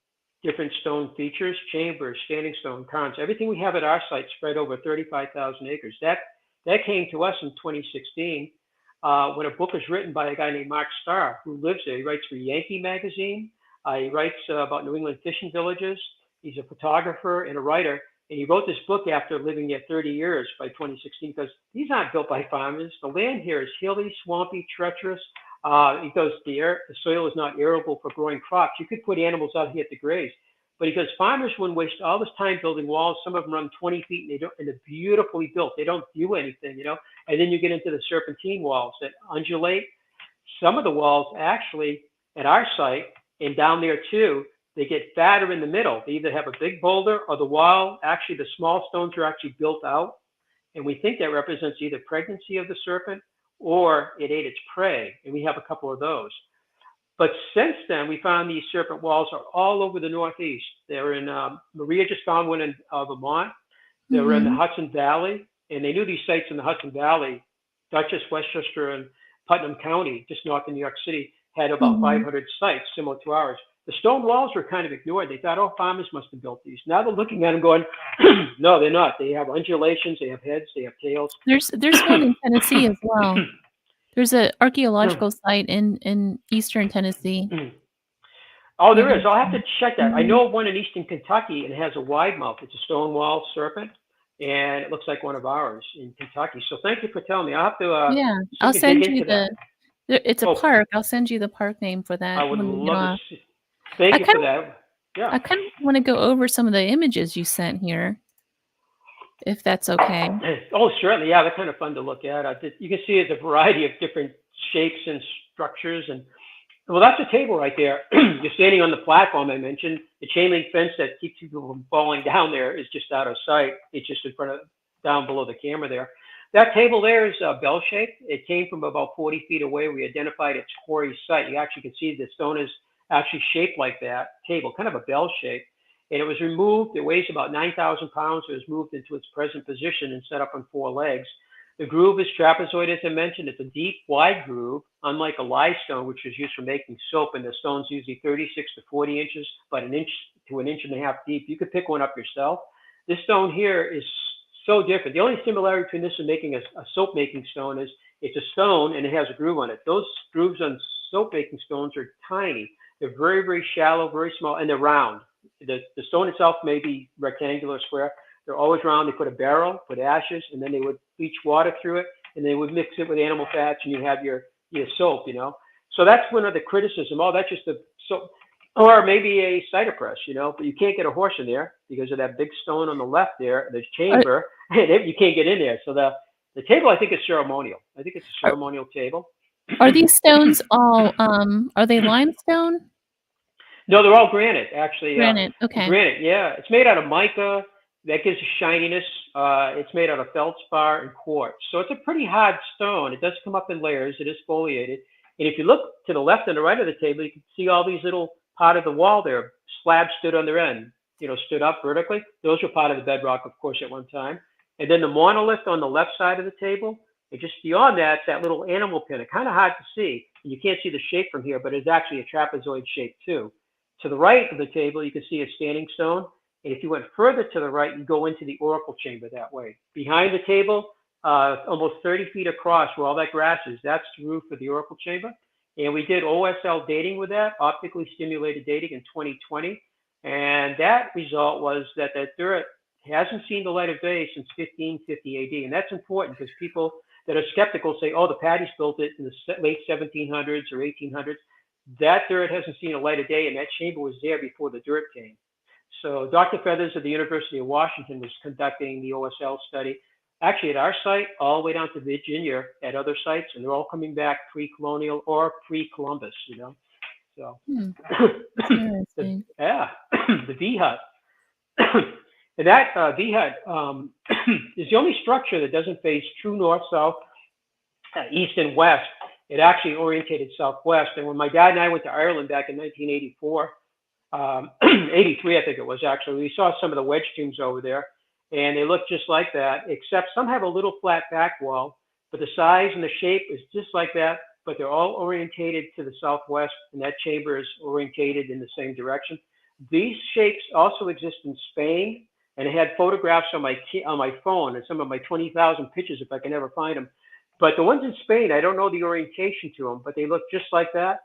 different stone features, chambers, standing stone, cairns. Everything we have at our site spread over 35,000 acres. That came to us in 2016 when a book was written by a guy named Mark Starr, who lives there. He writes for Yankee Magazine. He writes about New England fishing villages. He's a photographer and a writer. And he wrote this book after living there 30 years by 2016, because these aren't built by farmers. The land here is hilly, swampy, treacherous. Because the soil is not arable for growing crops. You could put animals out here to graze. But because farmers wouldn't waste all this time building walls, some of them run 20 feet and they're beautifully built. They don't do anything. And then you get into the serpentine walls that undulate. Some of the walls actually at our site and down there too, they get fatter in the middle. They either have a big boulder or the wall, actually the small stones are actually built out. And we think that represents either pregnancy of the serpent or it ate its prey. And we have a couple of those. But since then, we found these serpent walls are all over the Northeast. They're in, Maria just found one in Vermont. They were in the Hmm. Hudson Valley, and they knew these sites in the Hudson Valley. Dutchess, Westchester, and Putnam County, just north of New York City, had about Hmm. 500 sites similar to ours. The stone walls were kind of ignored. They thought, oh, farmers must have built these. Now they're looking at them going, no, they're not. They have undulations, they have heads, they have tails. There's one in Tennessee as well. There's an archaeological site in eastern Tennessee. Oh, there is. Maybe. I'll have to check that. I Mhm. know of one in eastern Kentucky, and it has a wide mouth. It's a stone wall serpent, and it looks like one of ours in Kentucky. So thank you for telling me. I'll have to Yeah, see if I'll we can dig send you into that. it's a Oh, park. I'll send you the park name for I that would when we get love to off. see. Thank I you for kind of that. Yeah. I kind of want to go over some of the images you sent here, if that's okay. Oh, certainly. Yeah, they're kind of fun to look at. You can see it's a variety of different shapes and structures. And well, that's a table right there. You're standing on the platform I mentioned. The chain link fence that keeps people from falling down there is just out of sight. It's just in front of, down below the camera there. That table there is bell shaped. It came from about 40 feet away. We identified its quarry site. You actually can see the stone is actually shaped like that table, kind of a bell shape. And it was removed. It weighs about 9,000 pounds. It was moved into its present position and set up on 4 legs. The groove is trapezoid, as I mentioned. It's a deep, wide groove, unlike a lye stone, which is used for making soap, and the stone's usually 36 to 40 inches, but an inch to an inch and a half deep. You could pick one up yourself. This stone here is so different. The only similarity between this and making a soap making stone is it's a stone and it has a groove on it. Those grooves on soap making stones are tiny. They're very, very shallow, very small, and they're round. The stone itself may be rectangular or square. They're always round. They put a barrel, put ashes, and then they would leach water through it, and they would mix it with animal fats, and you have your soap, So that's one of the criticism. Oh, that's just a soap. Or maybe a cider press, but you can't get a horse in there because of that big stone on the left there, the Are, chamber, and you can't get in there. So the table, I think, is ceremonial. I think it's a are ceremonial table. Are these stones all, are they limestone? No, they're all granite, actually. Granite, okay. Granite, yeah. It's made out of mica. That gives a shininess. It's made out of feldspar and quartz. So it's a pretty hard stone. It does come up in layers. It is foliated. And if you look to the left and the right of the table, you can see all these little part of the wall there. Slabs stood on their end, stood up vertically. Those were part of the bedrock, of course, at one time. And then the monolith on the left side of the table, and just beyond that, it's that little animal pin. It's kind of hard to see. And you can't see the shape from here, but it's actually a trapezoid shape too. To the right of the table, you can see a standing stone. And if you went further to the right, you go into the oracle chamber that way. Behind the table, almost 30 feet across where all that grass is, that's the roof of the oracle chamber. And we did OSL dating with that, optically stimulated dating in 2020. And that result was that the dirt hasn't seen the light of day since 1550 AD. And that's important because people that are skeptical say, oh, the Paddies built it in the late 1700s or 1800s. That dirt hasn't seen a light of day, and that chamber was there before the dirt came. So Dr. Feathers of the University of Washington was conducting the OSL study, actually at our site, all the way down to Virginia at other sites, and they're all coming back pre-colonial or pre-Columbus, So, That's interesting. the V hut. And that V hut is the only structure that doesn't face true north, south, east, and west. It actually orientated southwest. And when my dad and I went to Ireland back in 1984, 83, I think it was actually, we saw some of the wedge tombs over there, and they look just like that, except some have a little flat back wall, but the size and the shape is just like that, but they're all orientated to the southwest, and that chamber is orientated in the same direction. These shapes also exist in Spain, and I had photographs on my phone and some of my 20,000 pictures if I can ever find them. But the ones in Spain, I don't know the orientation to them, but they look just like that.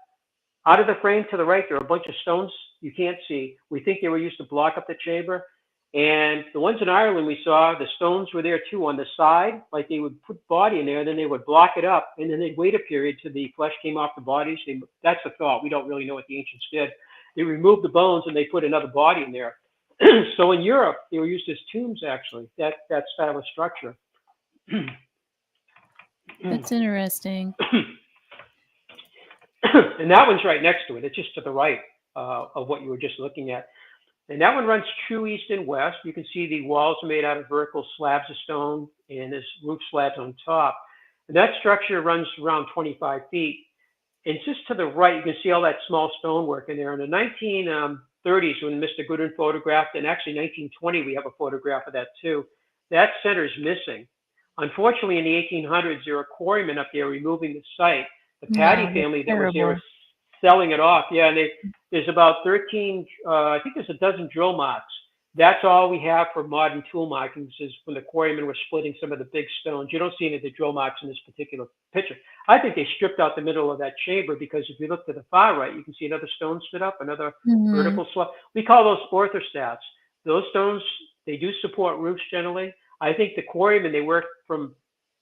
Out of the frame to the right, there are a bunch of stones you can't see. We think they were used to block up the chamber. And the ones in Ireland we saw, the stones were there too on the side, like they would put body in there, and then they would block it up, and then they'd wait a period till the flesh came off the bodies. That's the thought. We don't really know what the ancients did. They removed the bones and they put another body in there. So in Europe, they were used as tombs, actually, that style of structure. That's interesting. And that one's right next to it. It's just to the right of what you were just looking at. And that one runs true east and west. You can see the walls are made out of vertical slabs of stone, and there's roof slabs on top. And that structure runs around 25 feet. And just to the right, you can see all that small stonework in there. In the 1930s, when Mr. Goodwin photographed, and actually 1920, we have a photograph of that too, that center is missing. Unfortunately, in the 1800s, there were quarrymen up there removing the site. The Paddy family that was there selling it off. Yeah, and there's about 13, I think there's a dozen drill marks. That's all we have for modern tool markings is when the quarrymen were splitting some of the big stones. You don't see any of the drill marks in this particular picture. I think they stripped out the middle of that chamber because if you look to the far right, you can see another stone stood up, another vertical slab. We call those orthostats. Those stones, they do support roofs generally. I think the quarrymen, they work from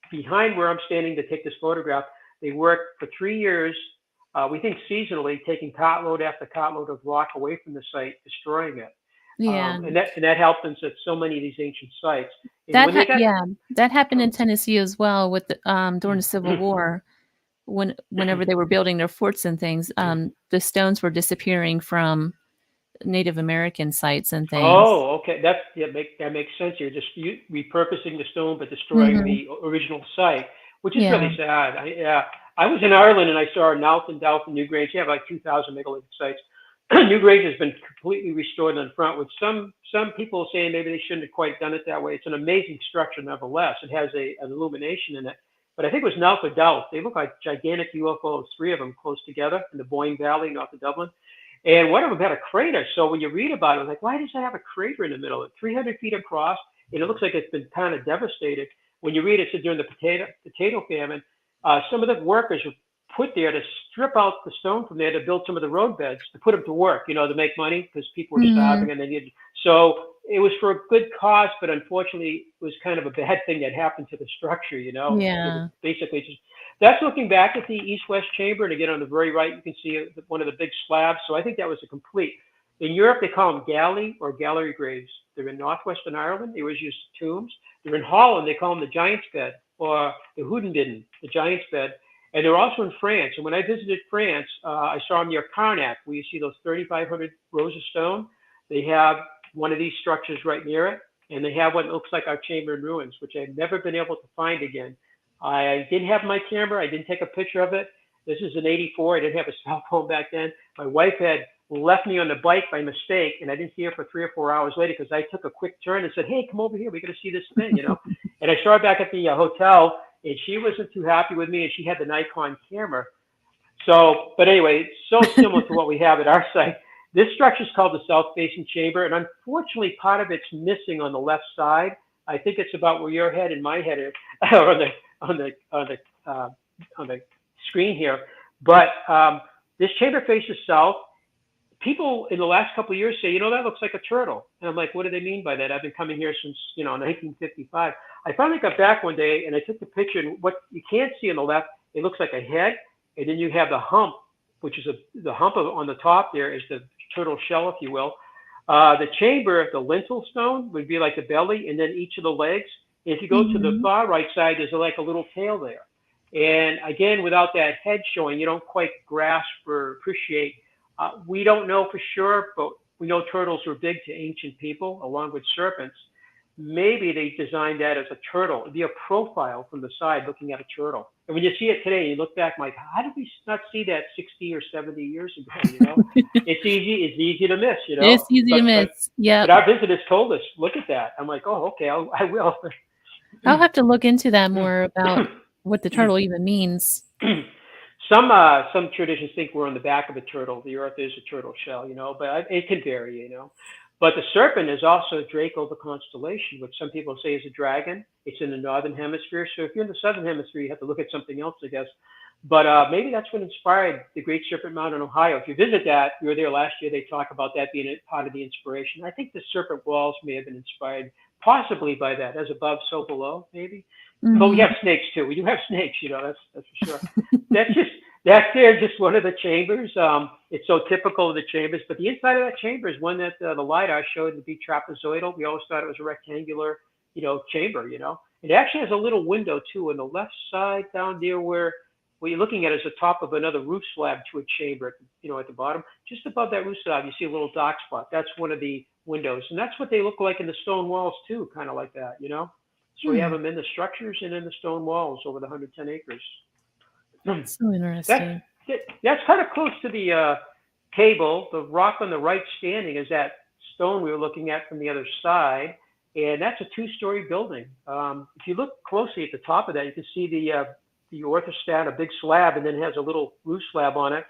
behind where I'm standing to take this photograph. They worked for 3 years, we think seasonally, taking cartload after cartload of rock away from the site, destroying it. Yeah. And that helped us at so many of these ancient sites. That happened in Tennessee as well with during the Civil War. Whenever they were building their forts and things, the stones were disappearing from Native American sites and things. Oh, okay. That makes sense. You're just repurposing the stone but destroying the original site, which is really sad. I was in Ireland and I saw Nowth and Douth and Newgrange. They have like 2,000 megalithic sites. Newgrange has been completely restored on the front, with some people saying maybe they shouldn't have quite done it that way. It's an amazing structure nevertheless. It has an illumination in it. But I think it was Nowth or Douth. They look like gigantic UFOs, 3 of them close together in the Boyne Valley north of Dublin. And one of them had a crater. So when you read about it, like, why does it have a crater in the middle? It's 300 feet across, and it looks like it's been kind of devastated. When you read it, during the potato famine, some of the workers were put there to strip out the stone from there to build some of the road beds, to put them to work, to make money because people were starving and they needed. So it was for a good cause, but unfortunately, it was kind of a bad thing that happened to the structure, Yeah. Basically, that's looking back at the east-west chamber, and again on the very right, you can see one of the big slabs. So I think that was a complete. In Europe, they call them galley or gallery graves. They're in northwestern Ireland. They always use tombs. They're in Holland. They call them the giant's bed or the Hoedenbidden, the giant's bed. And they're also in France. And when I visited France, I saw them near Karnak, where you see those 3,500 rows of stone. They have one of these structures right near it, and they have what looks like our chamber in ruins, which I've never been able to find again. I didn't have my camera. I didn't take a picture of it. This is in '84. I didn't have a cell phone back then. My wife had left me on the bike by mistake, and I didn't see her for 3 or 4 hours later because I took a quick turn and said, "Hey, come over here. We got to see this thing," you know. And I saw her back at the hotel, and she wasn't too happy with me, and she had the Nikon camera. So, but anyway, it's so similar to what we have at our site. This structure is called the south-facing chamber, and unfortunately, part of it's missing on the left side. I think it's about where your head and my head are on the screen here. But this chamber faces south. People in the last couple of years say, that looks like a turtle. And I'm like, what do they mean by that? I've been coming here since, 1955. I finally got back one day and I took the picture, and what you can't see on the left, it looks like a head. And then you have the hump, which is the hump on the top there is the turtle shell, if you will. The chamber, the lintel stone would be like the belly, and then each of the legs. And if you go to the far right side, there's like a little tail there. And again, without that head showing, you don't quite grasp or appreciate. We don't know for sure, but we know turtles were big to ancient people, along with serpents. Maybe they designed that as a turtle. It'd be a profile from the side looking at a turtle. And when you see it today, you look back like, how did we not see that 60 or 70 years ago? It's easy to miss, It's easy to miss. Yeah. But our visitors told us, look at that. I'm like, oh, okay, I will. I'll have to look into that more about what the turtle even means. Some traditions think we're on the back of a turtle. The earth is a turtle shell, but it can vary, But the serpent is also Draco, the constellation, which some people say is a dragon. It's in the northern hemisphere. So if you're in the southern hemisphere, you have to look at something else, I guess. But maybe that's what inspired the Great Serpent Mound in Ohio. If you visit that, you were there last year, they talk about that being a part of the inspiration. I think the serpent walls may have been inspired possibly by that, as above, so below, maybe. Mm-hmm. But we have snakes too. We do have snakes, that's for sure. That's just one of the chambers. It's so typical of the chambers, but the inside of that chamber is one that the LiDAR showed to be trapezoidal. We always thought it was a rectangular, chamber, It actually has a little window too on the left side down there where what you're looking at is the top of another roof slab to a chamber, at the bottom. Just above that roof slab, you see a little dark spot. That's one of the windows. And that's what they look like in the stone walls too, kind of like that, So we have them in the structures and in the stone walls over the 110 acres. That's so interesting. That's kind of close to the table. The rock on the right standing is that stone we were looking at from the other side. And that's a 2-story building. If you look closely at the top of that, you can see the orthostat, a big slab, and then it has a little roof slab on it.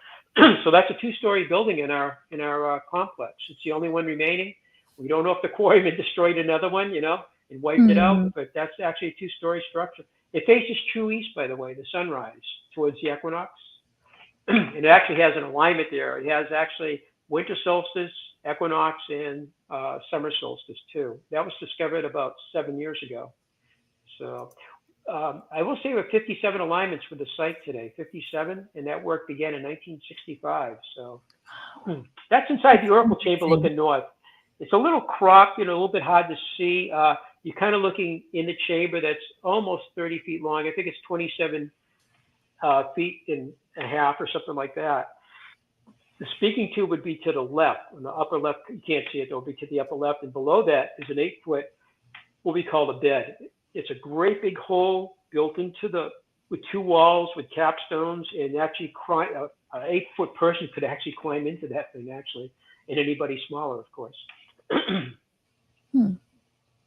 So that's a 2-story building in our complex. It's the only one remaining. We don't know if the quarryman destroyed another one, and wiped it out, but that's actually a 2-story structure. It faces true east, by the way, the sunrise towards the equinox. And it actually has an alignment there. It has actually winter solstice, equinox, and summer solstice too. That was discovered about 7 years ago. So I will say we have 57 alignments for the site today, 57, and that work began in 1965. So that's inside the oracle chamber looking north. It's a little cropped, a little bit hard to see. You're kind of looking in the chamber that's almost 30 feet long. I think it's 27 feet and a half or something like that. The speaking tube would be to the left. On the upper left, you can't see it, it'll be to the upper left. And below that is an 8-foot, what we call a bed. It's a great big hole built into with 2 walls with capstones, and actually an 8-foot person could actually climb into that thing, actually, and anybody smaller, of course.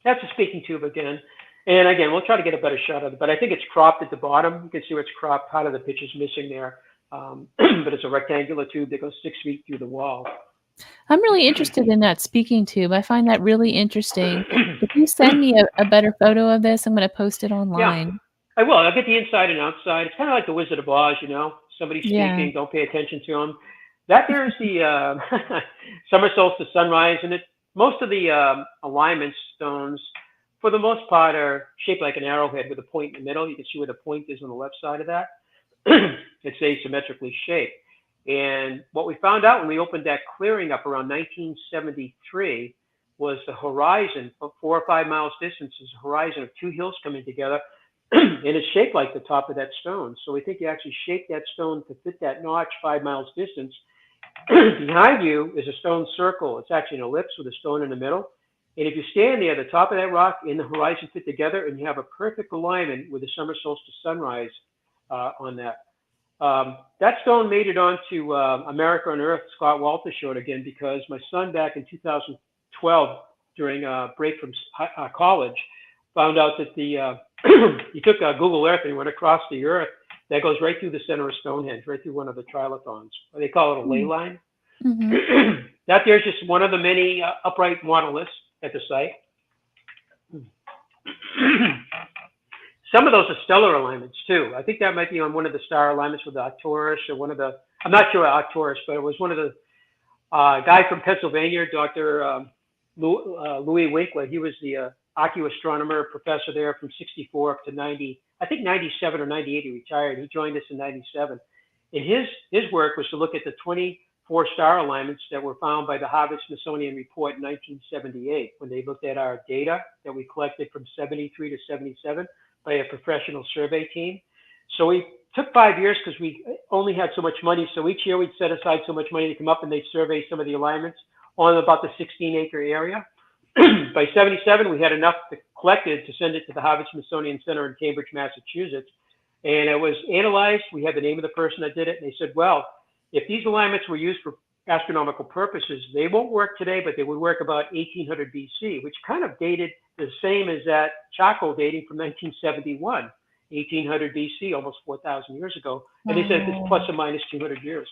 That's a speaking tube again. And again, we'll try to get a better shot of it, but I think it's cropped at the bottom. You can see where it's cropped. Part of the picture's missing there. But it's a rectangular tube that goes 6 feet through the wall. I'm really interested in that speaking tube. I find that really interesting. If you send me a better photo of this, I'm going to post it online. Yeah, I will. I'll get the inside and outside. It's kind of like the Wizard of Oz, Somebody speaking, don't pay attention to them. That there's the summer solstice sunrise, and most of the alignment stones, for the most part, are shaped like an arrowhead with a point in the middle. You can see where the point is on the left side of that. It's asymmetrically shaped. And what we found out when we opened that clearing up around 1973 was the horizon, 4 or 5 miles distance, is a horizon of 2 hills coming together. and it's shaped like the top of that stone. So we think you actually shaped that stone to fit that notch 5 miles distance. Behind you is a stone circle. It's actually an ellipse with a stone in the middle. And if you stand there, the top of that rock and the horizon fit together, and you have a perfect alignment with the summer solstice sunrise on that. That stone made it onto America on Earth. Scott Walter showed again because my son back in 2012 during a break from college found out that he took Google Earth and he went across the Earth that goes right through the center of Stonehenge, right through one of the trilithons. They call it a ley line. Mm-hmm. That there's just one of the many upright monoliths at the site. Some of those are stellar alignments too. I think that might be on one of the star alignments with Arcturus or one of the, I'm not sure Arcturus, but it was one of the guy from Pennsylvania, Dr. Louis Winkler. He was the archaeoastronomer professor there from 64 up to 90, I think 97 or 98 he retired. He joined us in 97. And his work was to look at the 24 star alignments that were found by the Harvard-Smithsonian report in 1978 when they looked at our data that we collected from 73 to 77 by a professional survey team. So we took 5 years because we only had so much money. So each year we'd set aside so much money to come up and they'd survey some of the alignments on about the 16-acre area. By 77, we had enough collected to send it to the Harvard-Smithsonian Center in Cambridge, Massachusetts. And it was analyzed. We had the name of the person that did it. And they said, well, if these alignments were used for astronomical purposes, they won't work today, but they would work about 1800 BC, which kind of dated the same as that charcoal dating from 1971, 1800 BC, almost 4,000 years ago. And they said it's plus or minus 200 years.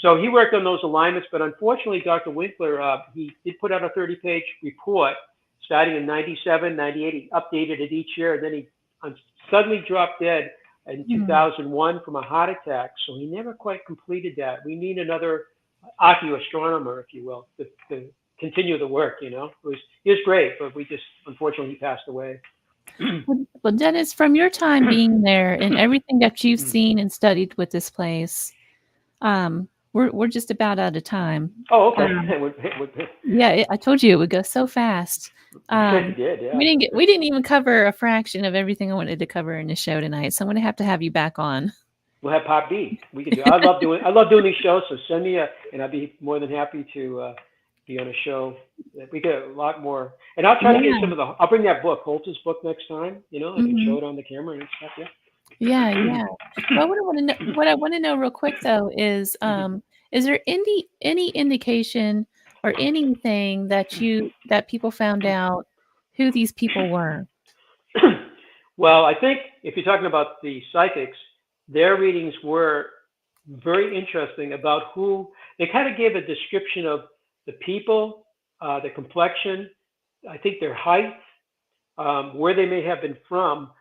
So he worked on those alignments, but unfortunately, Dr. Winkler, he did put out a 30-page report starting in 97, 98. He updated it each year, and then he suddenly dropped dead in 2001 from a heart attack. So he never quite completed that. We need another archaeoastronomer, if you will, to continue the work, you know. He was great, but unfortunately, he passed away. Well, Dennis, from your time being there and everything that you've seen and studied with this place, we're just about out of time. Oh, okay. Yeah, I told you it would go so fast. It did, yeah. We didn't even cover a fraction of everything I wanted to cover in the show tonight. So I'm going to have you back on. We'll have part B. We can do. I love doing these shows. So send me and I'd be more than happy to be on a show. We get a lot more, and I'll try to get some of I'll bring that book, Holtz's book, next time. You know, I can show it on the camera and stuff. Yeah. Yeah. Well, what I want to know real quick though is there any indication or anything that people found out who these people were? Well, I think if you're talking about the psychics, their readings were very interesting about who they kind of gave a description of the people, the complexion, I think their height, where they may have been from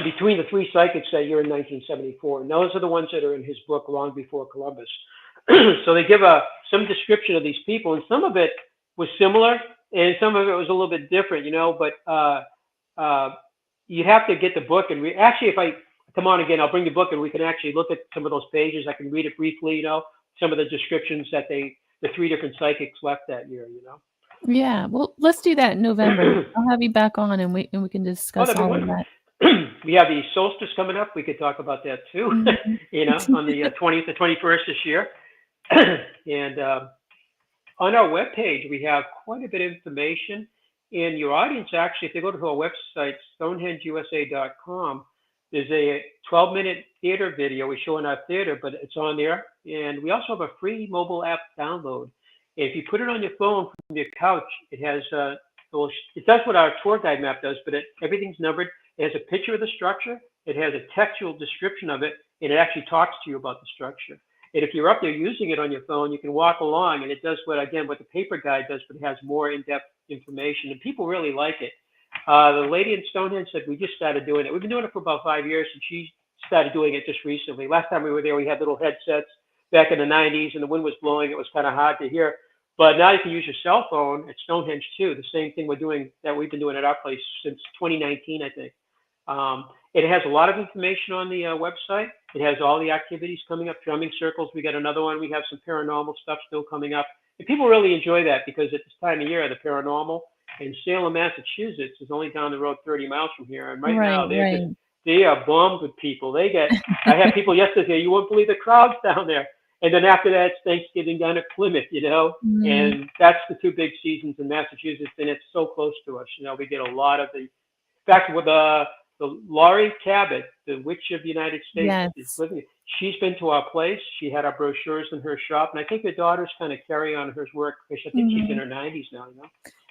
between the three psychics that year in 1974. And those are the ones that are in his book long before Columbus. So they give some description of these people, and some of it was similar and some of it was a little bit different, you know, but you have to get the book and read. Actually, if I come on again, I'll bring the book and we can actually look at some of those pages. I can read it briefly, you know, some of the descriptions that the three different psychics left that year, you know. Yeah, well, let's do that in November. I'll have you back on and we can discuss all of that. We have the solstice coming up. We could talk about that too, you know, on the 20th to 21st this year. And on our webpage, we have quite a bit of information. And your audience, actually, if they go to our website, StonehengeUSA.com, there's a 12-minute theater video we show in our theater, but it's on there. And we also have a free mobile app download. And if you put it on your phone from your couch, it has it does what our tour guide map does, but everything's numbered. It has a picture of the structure. It has a textual description of it, and it actually talks to you about the structure. And if you're up there using it on your phone, you can walk along, and it does what the paper guide does, but it has more in-depth information, and people really like it. The lady in Stonehenge said, we just started doing it. We've been doing it for about 5 years, and she started doing it just recently. Last time we were there, we had little headsets back in the 90s, and the wind was blowing. It was kind of hard to hear. But now you can use your cell phone at Stonehenge, too. The same thing we've been doing at our place since 2019, I think. It has a lot of information on the website. It has all the activities coming up, drumming circles. We got another one. We have some paranormal stuff still coming up. And people really enjoy that because at this time of year, the paranormal in Salem, Massachusetts is only down the road 30 miles from here. And right now, they are bombed with people. I had people yesterday, you won't believe the crowds down there. And then after that, it's Thanksgiving down at Plymouth, and that's the two big seasons in Massachusetts, and it's so close to us. We get a lot of in fact, with the Laurie Cabot, the Witch of the United States, is Yes. living. She's been to our place. She had our brochures in her shop, and I think her daughters kind of carry on her work because I think she's in her 90s now.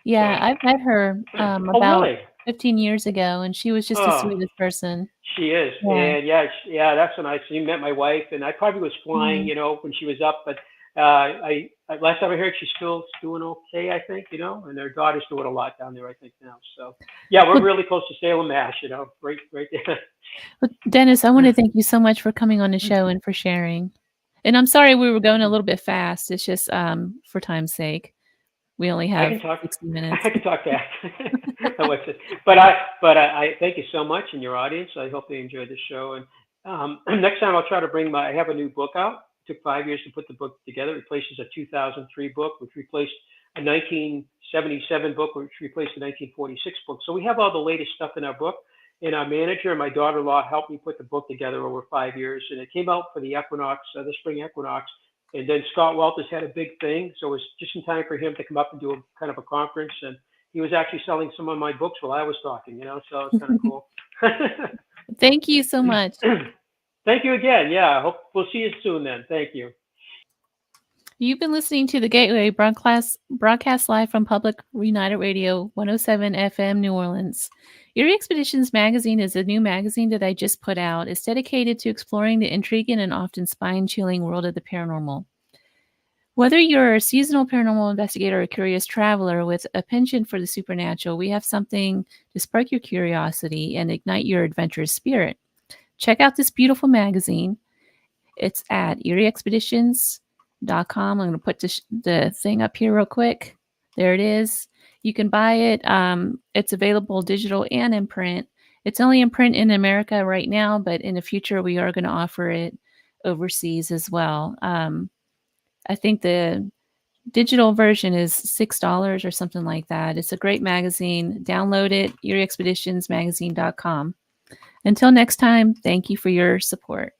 Yeah, So, I've met her oh, about really? 15 years ago, and she was just the Oh, sweetest person. she is, Yeah. and yeah, that's when I met my wife, and I probably was flying, when she was up, but last time I heard, she's still doing okay, I think, and their daughter's doing a lot down there, I think now. So yeah, we're Well, really close to Salem, Mass. Right there. well, Dennis, I want to thank you so much for coming on the show and for sharing. And I'm sorry we were going a little bit fast. It's just for time's sake. We only I have can talk. 60 minutes. I can talk fast. But I thank you so much and your audience. I hope they enjoyed the show. And next time I'll try to bring I have a new book out. It took 5 years to put the book together. It replaces a 2003 book, which replaced a 1977 book, which replaced a 1946 book. So we have all the latest stuff in our book. And our manager and my daughter-in-law helped me put the book together over 5 years. And it came out for the equinox, the spring equinox. And then Scott Walters had a big thing, so it was just in time for him to come up and do a kind of a conference. And he was actually selling some of my books while I was talking, so it's kind of cool. Thank you so much. Thank you again. Yeah, I hope we'll see you soon then. Thank you. You've been listening to The Gateway broadcast live from Public United Radio 107 FM New Orleans. Erie Expeditions magazine is a new magazine that I just put out. It's dedicated to exploring the intriguing and often spine-chilling world of the paranormal. Whether you're a seasonal paranormal investigator or a curious traveler with a penchant for the supernatural, we have something to spark your curiosity and ignite your adventurous spirit. Check out this beautiful magazine. It's at erieexpeditions.com. I'm going to put the thing up here real quick. There it is. You can buy it. It's available digital and in print. It's only in print in America right now, but in the future, we are going to offer it overseas as well. I think the digital version is $6 or something like that. It's a great magazine. Download it, erieexpeditionsmagazine.com. Until next time, thank you for your support.